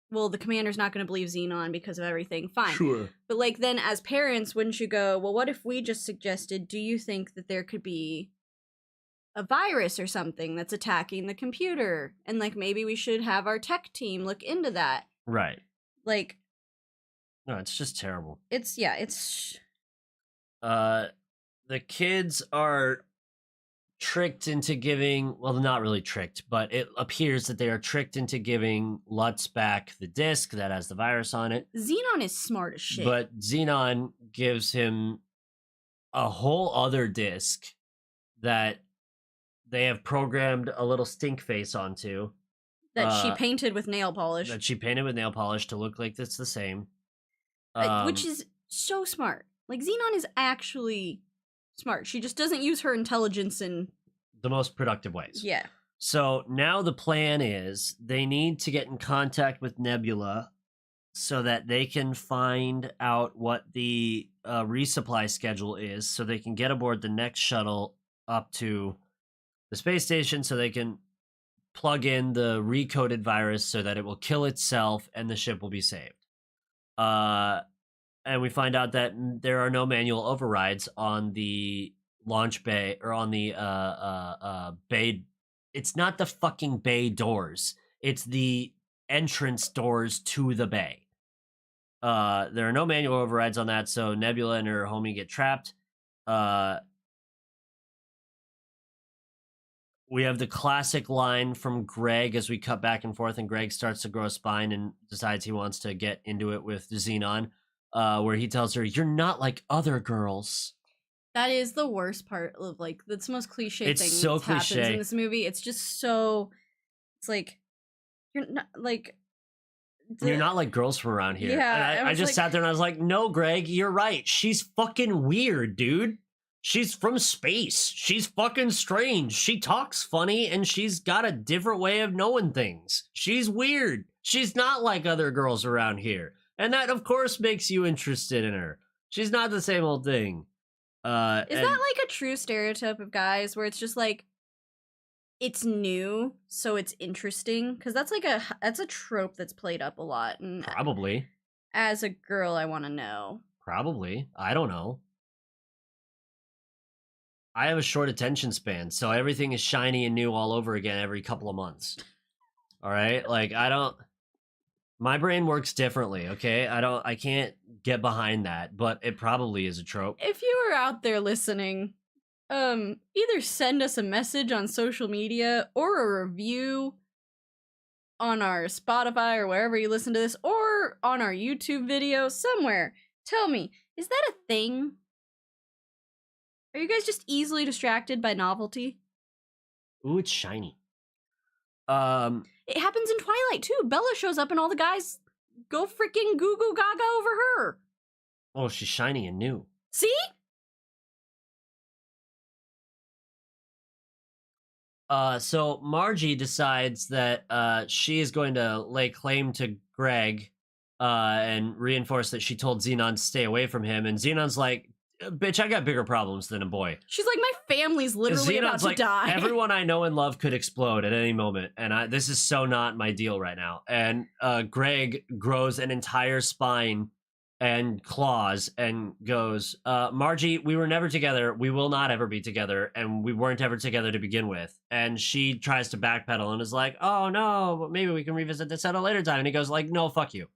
well, the commander's not going to believe Zenon because of everything, fine. Sure. But, like, then as parents, wouldn't you go, well, what if we just suggested, do you think that there could be a virus or something that's attacking the computer? And, like, maybe we should have our tech team look into that. Right. Like... No, it's just terrible. It's... The kids are tricked into giving, well, not really tricked, but it appears that they are tricked into giving Lutz back the disc that has the virus on it. Zenon is smart as shit. But Zenon gives him a whole other disc that they have programmed a little stink face onto. That she painted with nail polish. To look like it's the same. Which is so smart. Like, Zenon is actually smart. She just doesn't use her intelligence in the most productive ways. Yeah. So now the plan is they need to get in contact with Nebula so that they can find out what the resupply schedule is, so they can get aboard the next shuttle up to the space station, so they can plug in the recoded virus so that it will kill itself and the ship will be saved. And we find out that there are no manual overrides on the launch bay, or on the bay. It's not the fucking bay doors. It's the entrance doors to the bay. There are no manual overrides on that, so Nebula and her homie get trapped. We have the classic line from Greg as we cut back and forth, and Greg starts to grow a spine and decides he wants to get into it with Zenon, where he tells her, "You're not like other girls." That is the worst part of, like, that's the most cliche it's thing so that happens cliche in this movie. It's just so, it's like, you're not, like... You're not like girls from around here. Yeah, and I just sat there and I was like, no, Greg, you're right. She's fucking weird, dude. She's from space. She's fucking strange. She talks funny, and she's got a different way of knowing things. She's weird. She's not like other girls around here. And that, of course, makes you interested in her. She's not the same old thing. Is that like a true stereotype of guys where it's just like, it's new, so it's interesting? Because that's like that's a trope that's played up a lot. And probably. As a girl, I want to know. Probably. I don't know. I have a short attention span, so everything is shiny and new all over again every couple of months. All right? Like, my brain works differently, okay? I can't get behind that, but it probably is a trope. If you are out there listening, either send us a message on social media or a review on our Spotify or wherever you listen to this, or on our YouTube video somewhere. Tell me, is that a thing? Are you guys just easily distracted by novelty? Ooh, it's shiny. It happens in Twilight too. Bella shows up and all the guys go freaking goo goo gaga over her. Oh, she's shiny and new. See? So Margie decides that she is going to lay claim to Greg and reinforce that she told Zenon to stay away from him. And Zenon's like, bitch, I got bigger problems than a boy. She's like, my family's literally about to die. Everyone I know and love could explode at any moment. And this is so not my deal right now. And Greg grows an entire spine and claws and goes, Margie, we were never together. We will not ever be together. And we weren't ever together to begin with. And she tries to backpedal and is like, oh no, maybe we can revisit this at a later time. And he goes like, no, fuck you.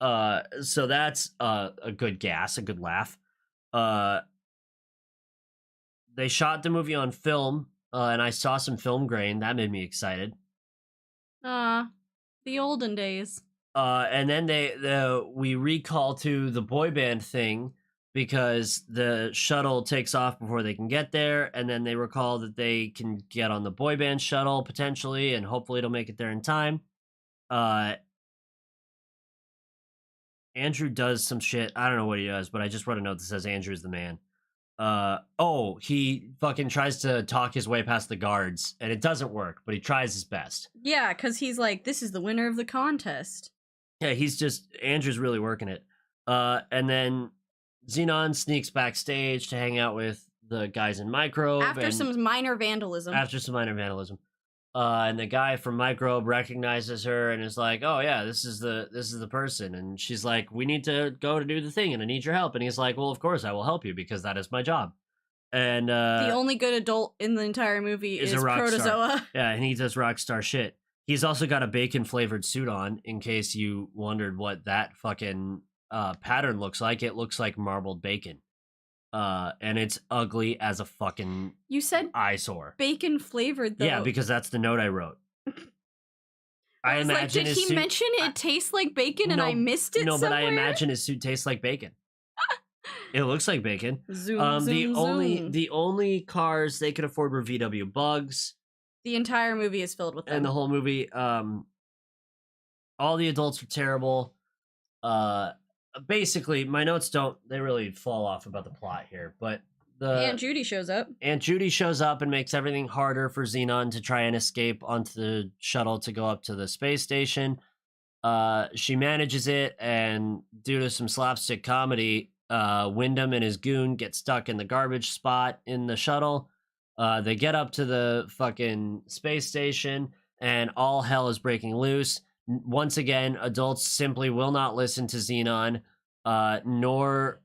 So that's a good gas, a good laugh. They shot the movie on film, and I saw some film grain. That made me excited. The olden days. And then we recall to the boy band thing because the shuttle takes off before they can get there, and then they recall that they can get on the boy band shuttle potentially, and hopefully it'll make it there in time. Andrew does some shit. I don't know what he does, but I just wrote a note that says Andrew's the man. He fucking tries to talk his way past the guards, and it doesn't work, but he tries his best. Yeah, because he's like, this is the winner of the contest. Yeah, Andrew's really working it. And then Zenon sneaks backstage to hang out with the guys in Microbe. After some minor vandalism. And the guy from Microbe recognizes her and is like, oh yeah, this is the person. And she's like, we need to go to do the thing and I need your help. And he's like, well, of course I will help you because that is my job. And the only good adult in the entire movie is Protozoa. Star. Yeah, and he does rock star shit. He's also got a bacon flavored suit on, in case you wondered what that fucking pattern looks like. It looks like marbled bacon. And it's ugly as a fucking you said eyesore. Bacon flavored though. Yeah, because that's the note I wrote. I was like, did he mention it tastes like bacon and I missed it? No, but I imagine his suit tastes like bacon. It looks like bacon. The only cars they could afford were VW Bugs. The entire movie is filled with them. And the whole movie, all the adults are terrible. Basically, my notes they really fall off about the plot here, but Aunt Judy shows up. Aunt Judy shows up and makes everything harder for Zenon to try and escape onto the shuttle to go up to the space station. She manages it, and due to some slapstick comedy, Wyndham and his goon get stuck in the garbage spot in the shuttle. They get up to the fucking space station, and all hell is breaking loose. Once again, adults simply will not listen to Zenon, nor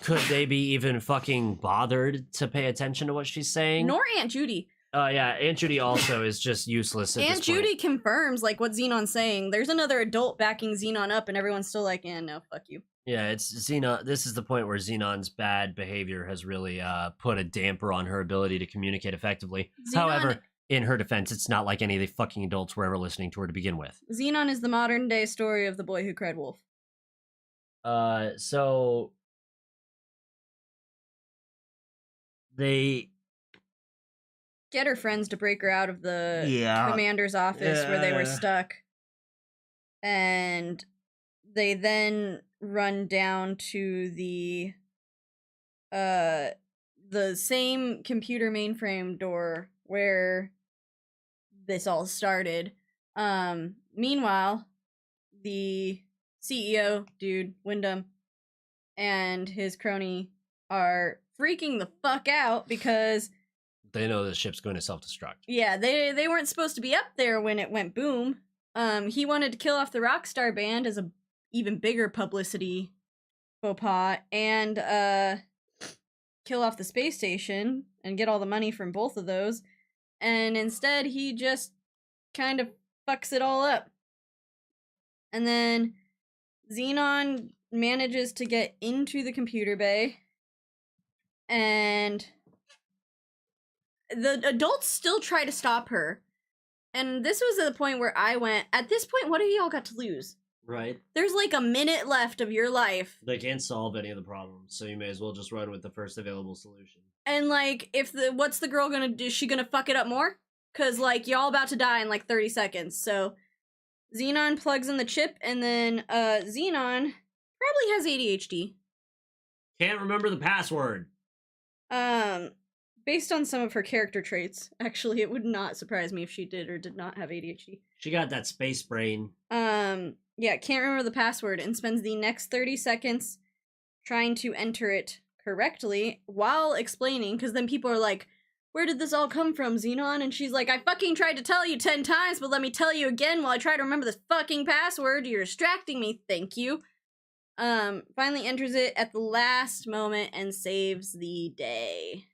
could they be even fucking bothered to pay attention to what she's saying. Nor Aunt Judy. Yeah, Aunt Judy also is just useless at Aunt Judy confirms, like, what Zenon's saying. There's another adult backing Zenon up, and everyone's still like, no, fuck you. Yeah, it's Zenon. This is the point where Zenon's bad behavior has really put a damper on her ability to communicate effectively. However, in her defense, it's not like any of the fucking adults were ever listening to her to begin with. Zenon is the modern day story of the boy who cried wolf. So they get her friends to break her out of the commander's office where they were stuck. And they then run down to the same computer mainframe door where this all started. Meanwhile, the CEO dude, Wyndham, and his crony are freaking the fuck out because they know the ship's going to self-destruct. Yeah, they weren't supposed to be up there when it went boom. He wanted to kill off the Rockstar band as a even bigger publicity faux pas, and kill off the space station and get all the money from both of those. And instead, he just kind of fucks it all up. And then Zenon manages to get into the computer bay, and the adults still try to stop her. And this was the point where I went, at this point, what have y'all got to lose? Right. There's like a minute left of your life. They can't solve any of the problems, so you may as well just run with the first available solution. And like, what's the girl gonna do? Is she gonna fuck it up more? because like y'all about to die in like 30 seconds. So Zenon plugs in the chip, and then Zenon probably has ADHD. Can't remember the password. Based on some of her character traits, actually, it would not surprise me if she did or did not have ADHD. She got that space brain. Yeah, can't remember the password and spends the next 30 seconds trying to enter it correctly while explaining, because then people are like, where did this all come from, Zenon? And she's like, I fucking tried to tell you 10 times, but let me tell you again while I try to remember this fucking password. You're distracting me, thank you. Finally enters it at the last moment and saves the day.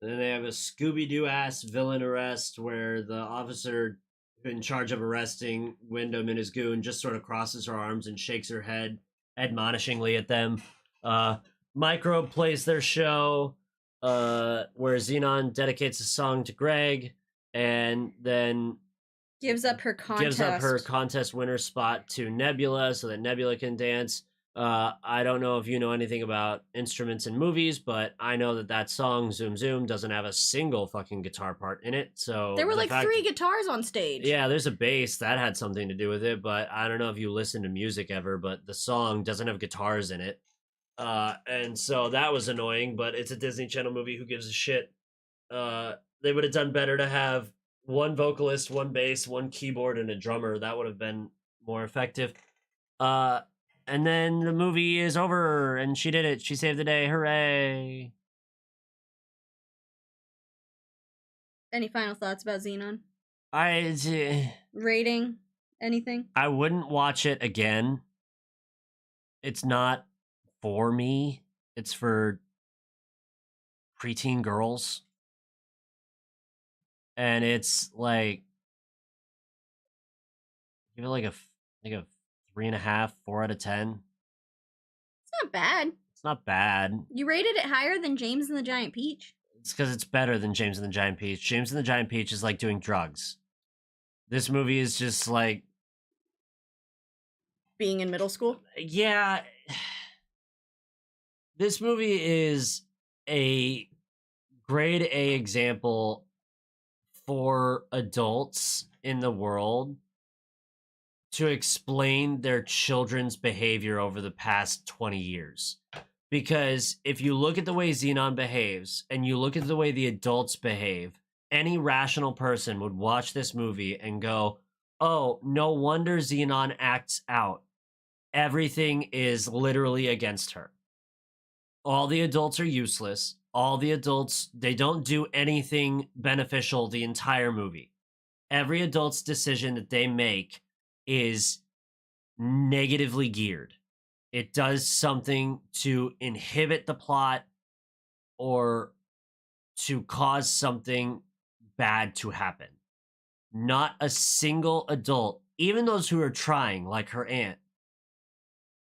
And then they have a Scooby-Doo ass villain arrest where the officer in charge of arresting Wyndham and his goon just sort of crosses her arms and shakes her head admonishingly at them. Microbe plays their show, where Zenon dedicates a song to Greg and then gives up her contest winner spot to Nebula so that Nebula can dance. I don't know if you know anything about instruments in movies, but I know that song, Zoom Zoom, doesn't have a single fucking guitar part in it. So there were like 3 guitars on stage. Yeah, there's a bass. That had something to do with it, but I don't know if you listen to music ever, but the song doesn't have guitars in it. And so that was annoying, but it's a Disney Channel movie. Who gives a shit? They would have done better to have one vocalist, one bass, one keyboard, and a drummer. That would have been more effective. And then the movie is over, and she did it. She saved the day. Hooray! Any final thoughts about Zenon? Rating? Anything? I wouldn't watch it again. It's not for me. It's for preteen girls. And it's like, give it like a 3.5, 4 out of 10. It's not bad. It's not bad. You rated it higher than James and the Giant Peach? It's because it's better than James and the Giant Peach. James and the Giant Peach is like doing drugs. This movie is just like being in middle school? Yeah. This movie is a grade A example for adults in the world to explain their children's behavior over the past 20 years. Because if you look at the way Zenon behaves and you look at the way the adults behave, any rational person would watch this movie and go, oh, no wonder Zenon acts out. Everything is literally against her. All the adults are useless. All the adults, they don't do anything beneficial the entire movie. Every adult's decision that they make is negatively geared. It does something to inhibit the plot or to cause something bad to happen. Not a single adult, even those who are trying, like her aunt,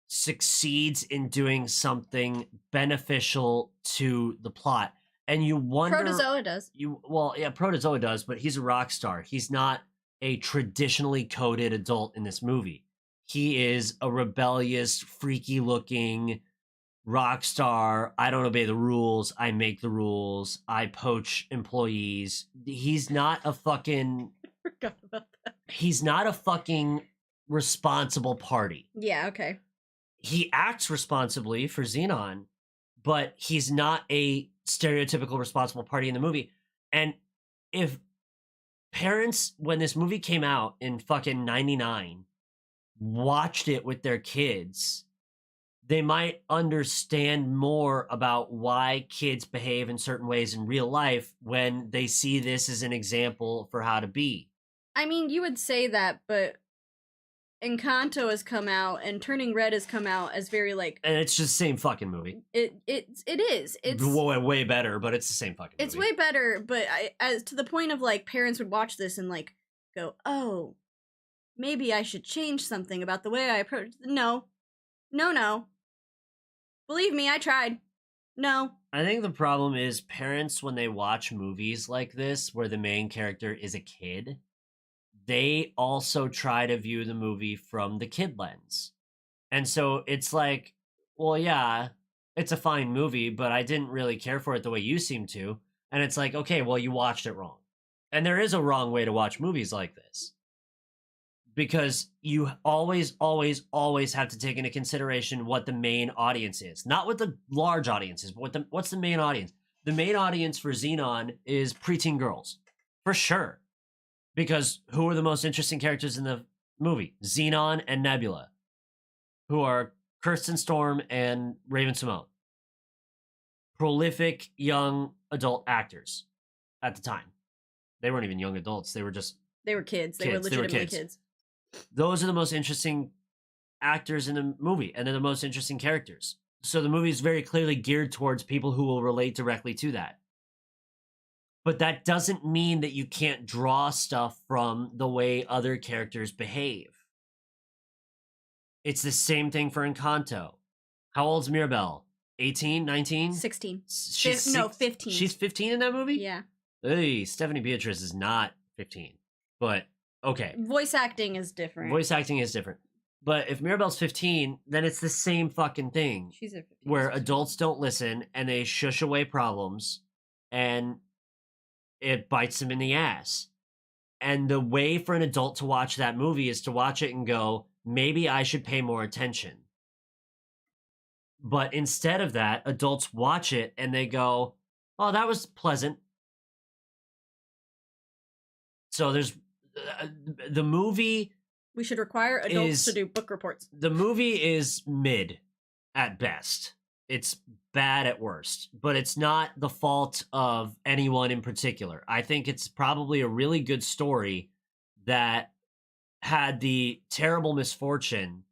succeeds in doing something beneficial to the plot. And you wonder... Protozoa does. Protozoa does, but he's a rock star. He's not a traditionally coded adult in this movie. He is a rebellious, freaky-looking rock star. I don't obey the rules. I make the rules. I poach employees. He's not a fucking... I forgot about that. He's not a fucking responsible party. Yeah, okay. He acts responsibly for Zenon, but he's not a stereotypical responsible party in the movie. And if parents, when this movie came out in fucking 99, watched it with their kids, they might understand more about why kids behave in certain ways in real life when they see this as an example for how to be. I mean, you would say that, but Encanto has come out and Turning Red has come out as very like, and it's just the same fucking movie. It is. It's way better, but it's the same fucking movie. It's way better, but as to the point of like parents would watch this and like go, oh, maybe I should change something about the way I approach. No. Believe me, I tried. No. I think the problem is parents, when they watch movies like this, where the main character is a kid, they also try to view the movie from the kid lens. And so it's like, well, yeah, it's a fine movie, but I didn't really care for it the way you seem to. And it's like, okay, well, you watched it wrong. And there is a wrong way to watch movies like this. Because you always have to take into consideration what the main audience is. Not what the large audience is, but what's the main audience? The main audience for Zenon is preteen girls. For sure. Because who are the most interesting characters in the movie? Zenon and Nebula, who are Kirsten Storm and Raven Simone. Prolific young adult actors at the time. They weren't even young adults. They were just They were kids. They were legitimately kids. Those are the most interesting actors in the movie, and they're the most interesting characters. So the movie is very clearly geared towards people who will relate directly to that. But that doesn't mean that you can't draw stuff from the way other characters behave. It's the same thing for Encanto. How old's Mirabelle? 18, 19? 16. 15. She's 15 in that movie? Yeah. Hey, Stephanie Beatrice is not 15. But, okay. Voice acting is different. But if Mirabelle's 15, then it's the same fucking thing. She's a 15. Where adults don't listen and they shush away problems and it bites them in the ass. And the way for an adult to watch that movie is to watch it and go, maybe I should pay more attention. But instead of that, adults watch it and they go, oh, that was pleasant. So there's the movie. We should require adults to do book reports. The movie is mid at best. It's bad at worst, but it's not the fault of anyone in particular. I think it's probably a really good story that had the terrible misfortune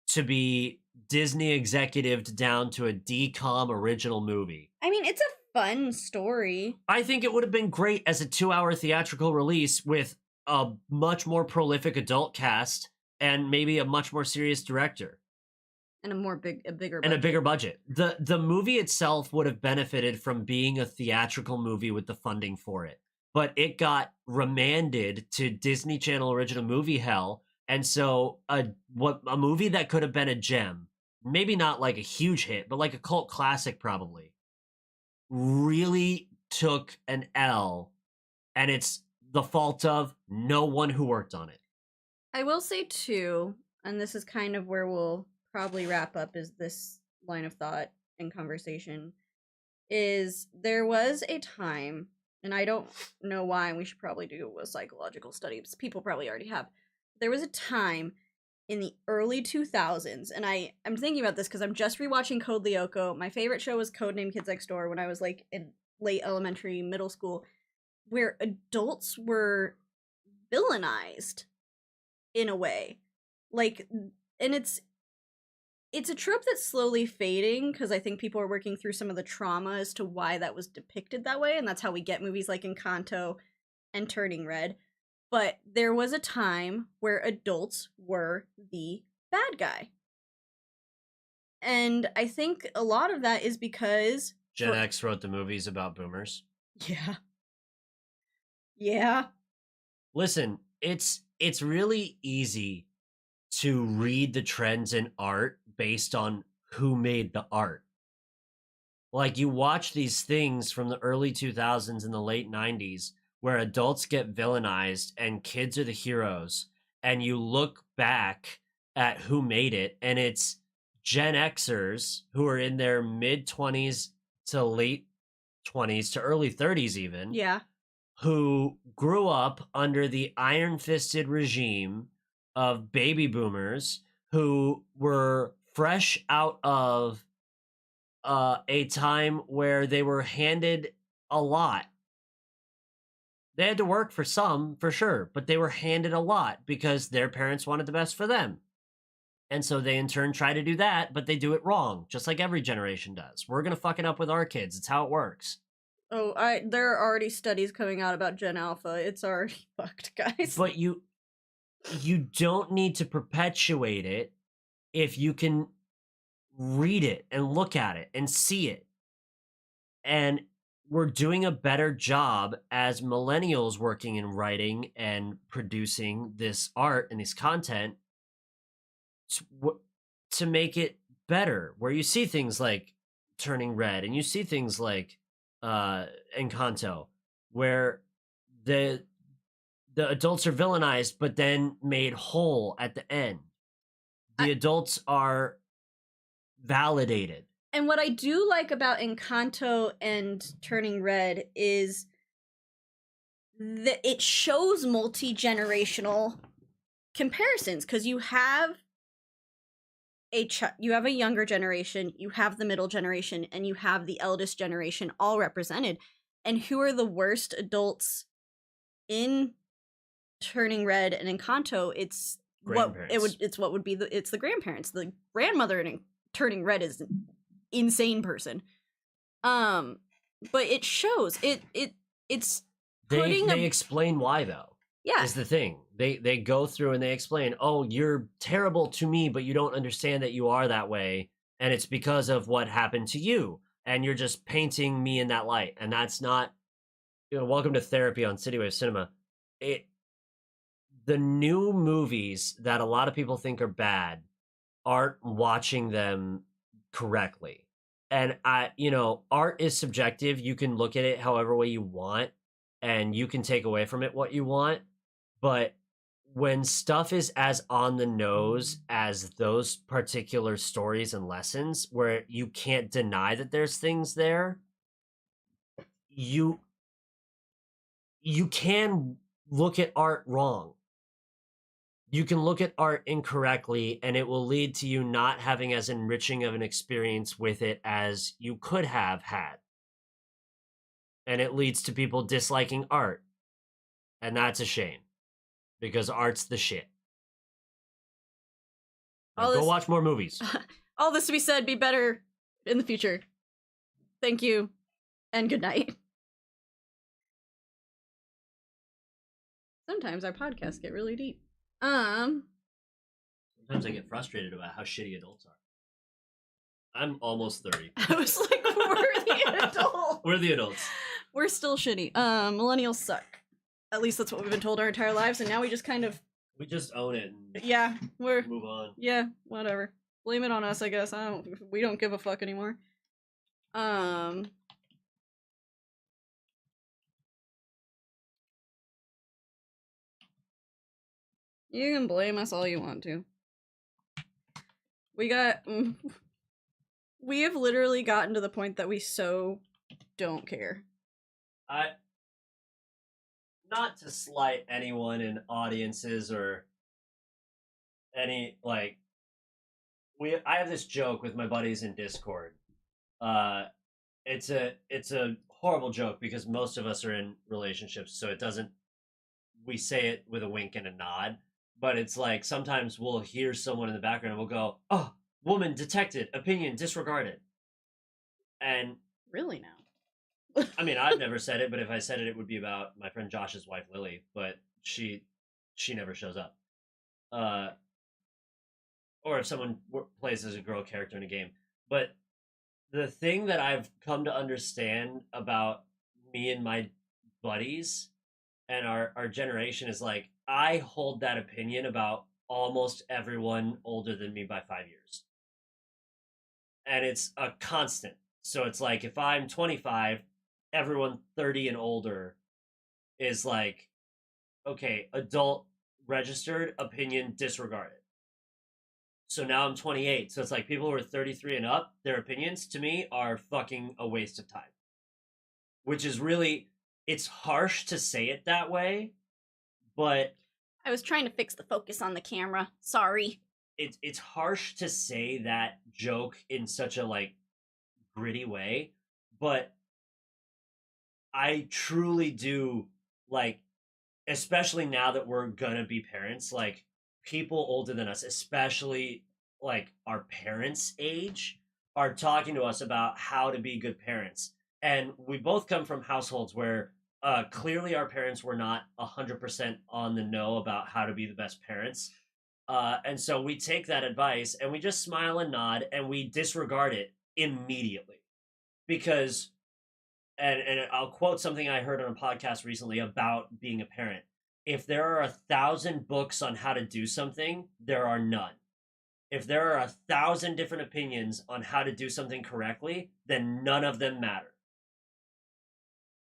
to be Disney executived down to a DCOM original movie. I mean, it's a fun story. I think it would have been great as a 2-hour theatrical release with a much more prolific adult cast and maybe a much more serious director. And a bigger budget. And a bigger budget. The movie itself would have benefited from being a theatrical movie with the funding for it. But it got remanded to Disney Channel original movie hell. And so a movie that could have been a gem, maybe not like a huge hit, but like a cult classic probably, really took an L, and it's the fault of no one who worked on it. I will say too, and this is kind of where we'll probably wrap up, is this line of thought and conversation, is there was a time, and I don't know why, and we should probably do a psychological study, because people probably already have. There was a time in the early 2000s, and I'm thinking about this because I'm just rewatching Code Lyoko. My favorite show was Codename Kids Next Door when I was like in late elementary, middle school, where adults were villainized in a way. Like, and it's a trope that's slowly fading because I think people are working through some of the trauma as to why that was depicted that way, and that's how we get movies like Encanto and Turning Red. But there was a time where adults were the bad guy. And I think a lot of that is because Gen X wrote the movies about boomers. Yeah. Yeah. Listen, it's really easy to read the trends in art based on who made the art. Like, you watch these things from the early 2000s and the late 90s where adults get villainized and kids are the heroes, and you look back at who made it, and it's Gen Xers who are in their mid-20s to late 20s to early 30s even. Yeah. Who grew up under the iron-fisted regime of baby boomers who were fresh out of a time where they were handed a lot. They had to work for some, for sure, but they were handed a lot because their parents wanted the best for them. And so they in turn try to do that, but they do it wrong, just like every generation does. We're going to fuck it up with our kids. It's how it works. Oh, there are already studies coming out about Gen Alpha. It's already fucked, guys. But you don't need to perpetuate it if you can read it and look at it and see it. And we're doing a better job as millennials working in writing and producing this art and this content to make it better, where you see things like Turning Red and you see things like Encanto, where the adults are villainized, but then made whole at the end. The adults are validated. And what I do like about Encanto and Turning Red is that it shows multi-generational comparisons, because you have a younger generation, you have the middle generation, and you have the eldest generation all represented. And who are the worst adults in Turning Red and Encanto? It's what would be the grandparents. The grandmother in Turning Red is an insane person. But it shows it's they explain why, though. Yeah, is the thing. They go through and they explain, oh, you're terrible to me, but you don't understand that you are that way, and it's because of what happened to you, and you're just painting me in that light, and that's not, welcome to therapy on CityWavesCinema. The new movies that a lot of people think are bad aren't watching them correctly. And art is subjective. You can look at it however way you want, and you can take away from it what you want. But when stuff is as on the nose as those particular stories and lessons, where you can't deny that there's things there, you can look at art wrong. You can look at art incorrectly, and it will lead to you not having as enriching of an experience with it as you could have had. And it leads to people disliking art. And that's a shame, because art's the shit. Go watch more movies. All this to be said, be better in the future. Thank you, and good night. Sometimes our podcasts get really deep. Sometimes I get frustrated about how shitty adults are. I'm almost 30. I was like, we're the adults. We're the adults. We're still shitty. Millennials suck. At least that's what we've been told our entire lives, and now we just own it. And move on. Yeah, whatever. Blame it on us, I guess. We don't give a fuck anymore. You can blame us all you want to. We have literally gotten to the point that we so don't care. Not to slight anyone in audiences or any, I have this joke with my buddies in Discord. It's a horrible joke because most of us are in relationships, so we say it with a wink and a nod. But it's like sometimes we'll hear someone in the background and we'll go, "Oh, woman detected, opinion disregarded." And really now? I mean, I've never said it, but if I said it, it would be about my friend Josh's wife, Lily. But she never shows up. Or if someone plays as a girl character in a game. But the thing that I've come to understand about me and my buddies and our generation is like, I hold that opinion about almost everyone older than me by 5 years. And it's a constant. So it's like, if I'm 25, everyone 30 and older is like, okay, adult registered, opinion disregarded. So now I'm 28. So it's like people who are 33 and up, their opinions to me are fucking a waste of time. Which is really, it's harsh to say it that way, but I was trying to fix the focus on the camera. Sorry. It's harsh to say that joke in such a gritty way, but I truly do especially now that we're gonna be parents, people older than us, especially our parents' age, are talking to us about how to be good parents. And we both come from households where clearly our parents were not 100% on the know about how to be the best parents. And so we take that advice and we just smile and nod and we disregard it immediately. Because, and I'll quote something I heard on a podcast recently about being a parent. If there are 1,000 books on how to do something, there are none. If there are 1,000 different opinions on how to do something correctly, then none of them matter.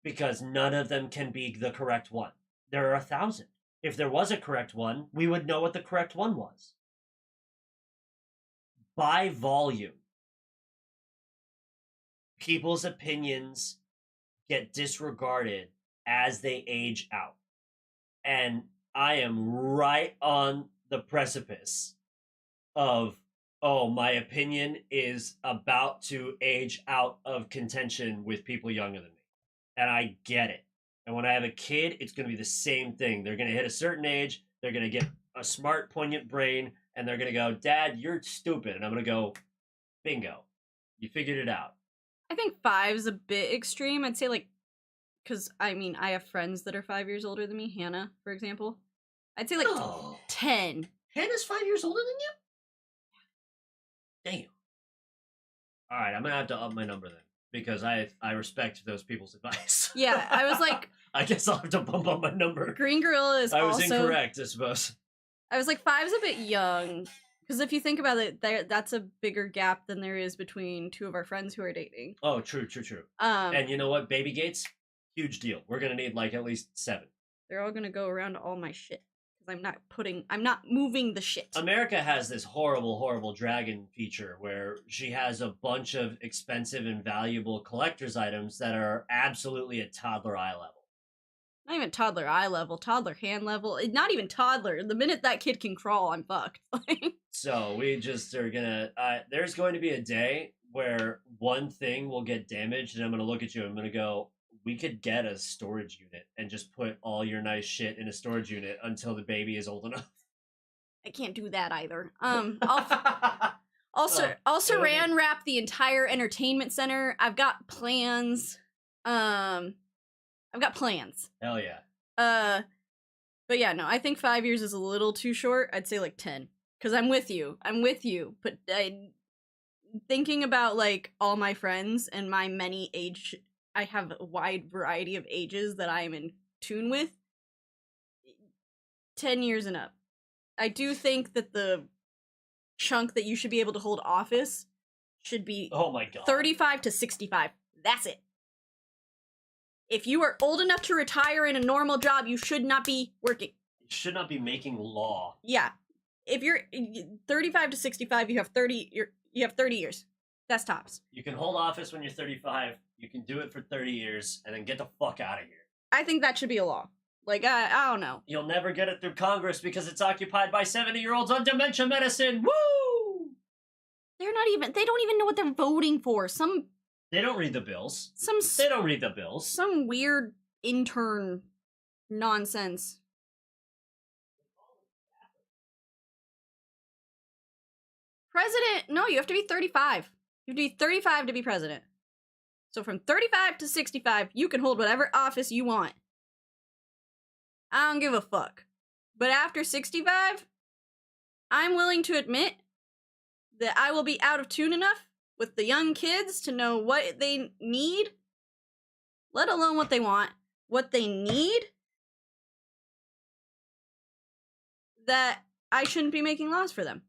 because none of them can be the correct one. There are 1,000. If there was a correct one, we would know what the correct one was. By volume, people's opinions get disregarded as they age out. And I am right on the precipice of, oh, my opinion is about to age out of contention with people younger than me. And I get it. And when I have a kid, it's going to be the same thing. They're going to hit a certain age, they're going to get a smart, poignant brain, and they're going to go, Dad, you're stupid. And I'm going to go, bingo. You figured it out. I think 5's a bit extreme. I'd say, like, because, I mean, I have friends that are 5 years older than me. Hannah, for example. I'd say, like, 10. Hannah's 5 years older than you? Damn. All right, I'm going to have to up my number then, because I respect those people's advice. Yeah, I was like... I guess I'll have to bump up my number. Green Gorilla is I was also... incorrect, I suppose. I was like, 5's a bit young. Because if you think about it, that's a bigger gap than there is between two of our friends who are dating. Oh, true. And you know what? Baby gates, huge deal. We're going to need, like, at least 7. They're all going to go around all my shit. Because I'm not moving the shit. America has this horrible dragon feature where she has a bunch of expensive and valuable collector's items that are absolutely at toddler eye level. Not even toddler eye level, toddler hand level. Not even toddler. The minute that kid can crawl, I'm fucked. So we just are gonna... there's going to be a day where one thing will get damaged, and I'm gonna look at you and I'm gonna go, we could get a storage unit and just put all your nice shit in a storage unit until the baby is old enough. I can't do that either. I'll saran wrap the entire entertainment center. I've got plans. Hell yeah. But yeah, no, I think 5 years is a little too short. I'd say like 10. Because I'm with you. But thinking about like all my friends and my I have a wide variety of ages that I am in tune with. 10 years and up. I do think that the chunk that you should be able to hold office should be oh my God. 35 to 65. That's it. If you are old enough to retire in a normal job, you should not be working. You should not be making law. Yeah. If you're 35 to 65, you have 30 years. That's tops. You can hold office when you're 35. You can do it for 30 years and then get the fuck out of here. I think that should be a law. Like, I don't know. You'll never get it through Congress because it's occupied by 70-year-olds on dementia medicine. Woo! They don't even know what they're voting for. They don't read the bills. They don't read the bills. Some weird intern nonsense. President, no, you have to be 35. You have to be 35 to be president. So from 35 to 65, you can hold whatever office you want. I don't give a fuck. But after 65, I'm willing to admit that I will be out of tune enough with the young kids to know what they need, let alone what they want, what they need, that I shouldn't be making laws for them.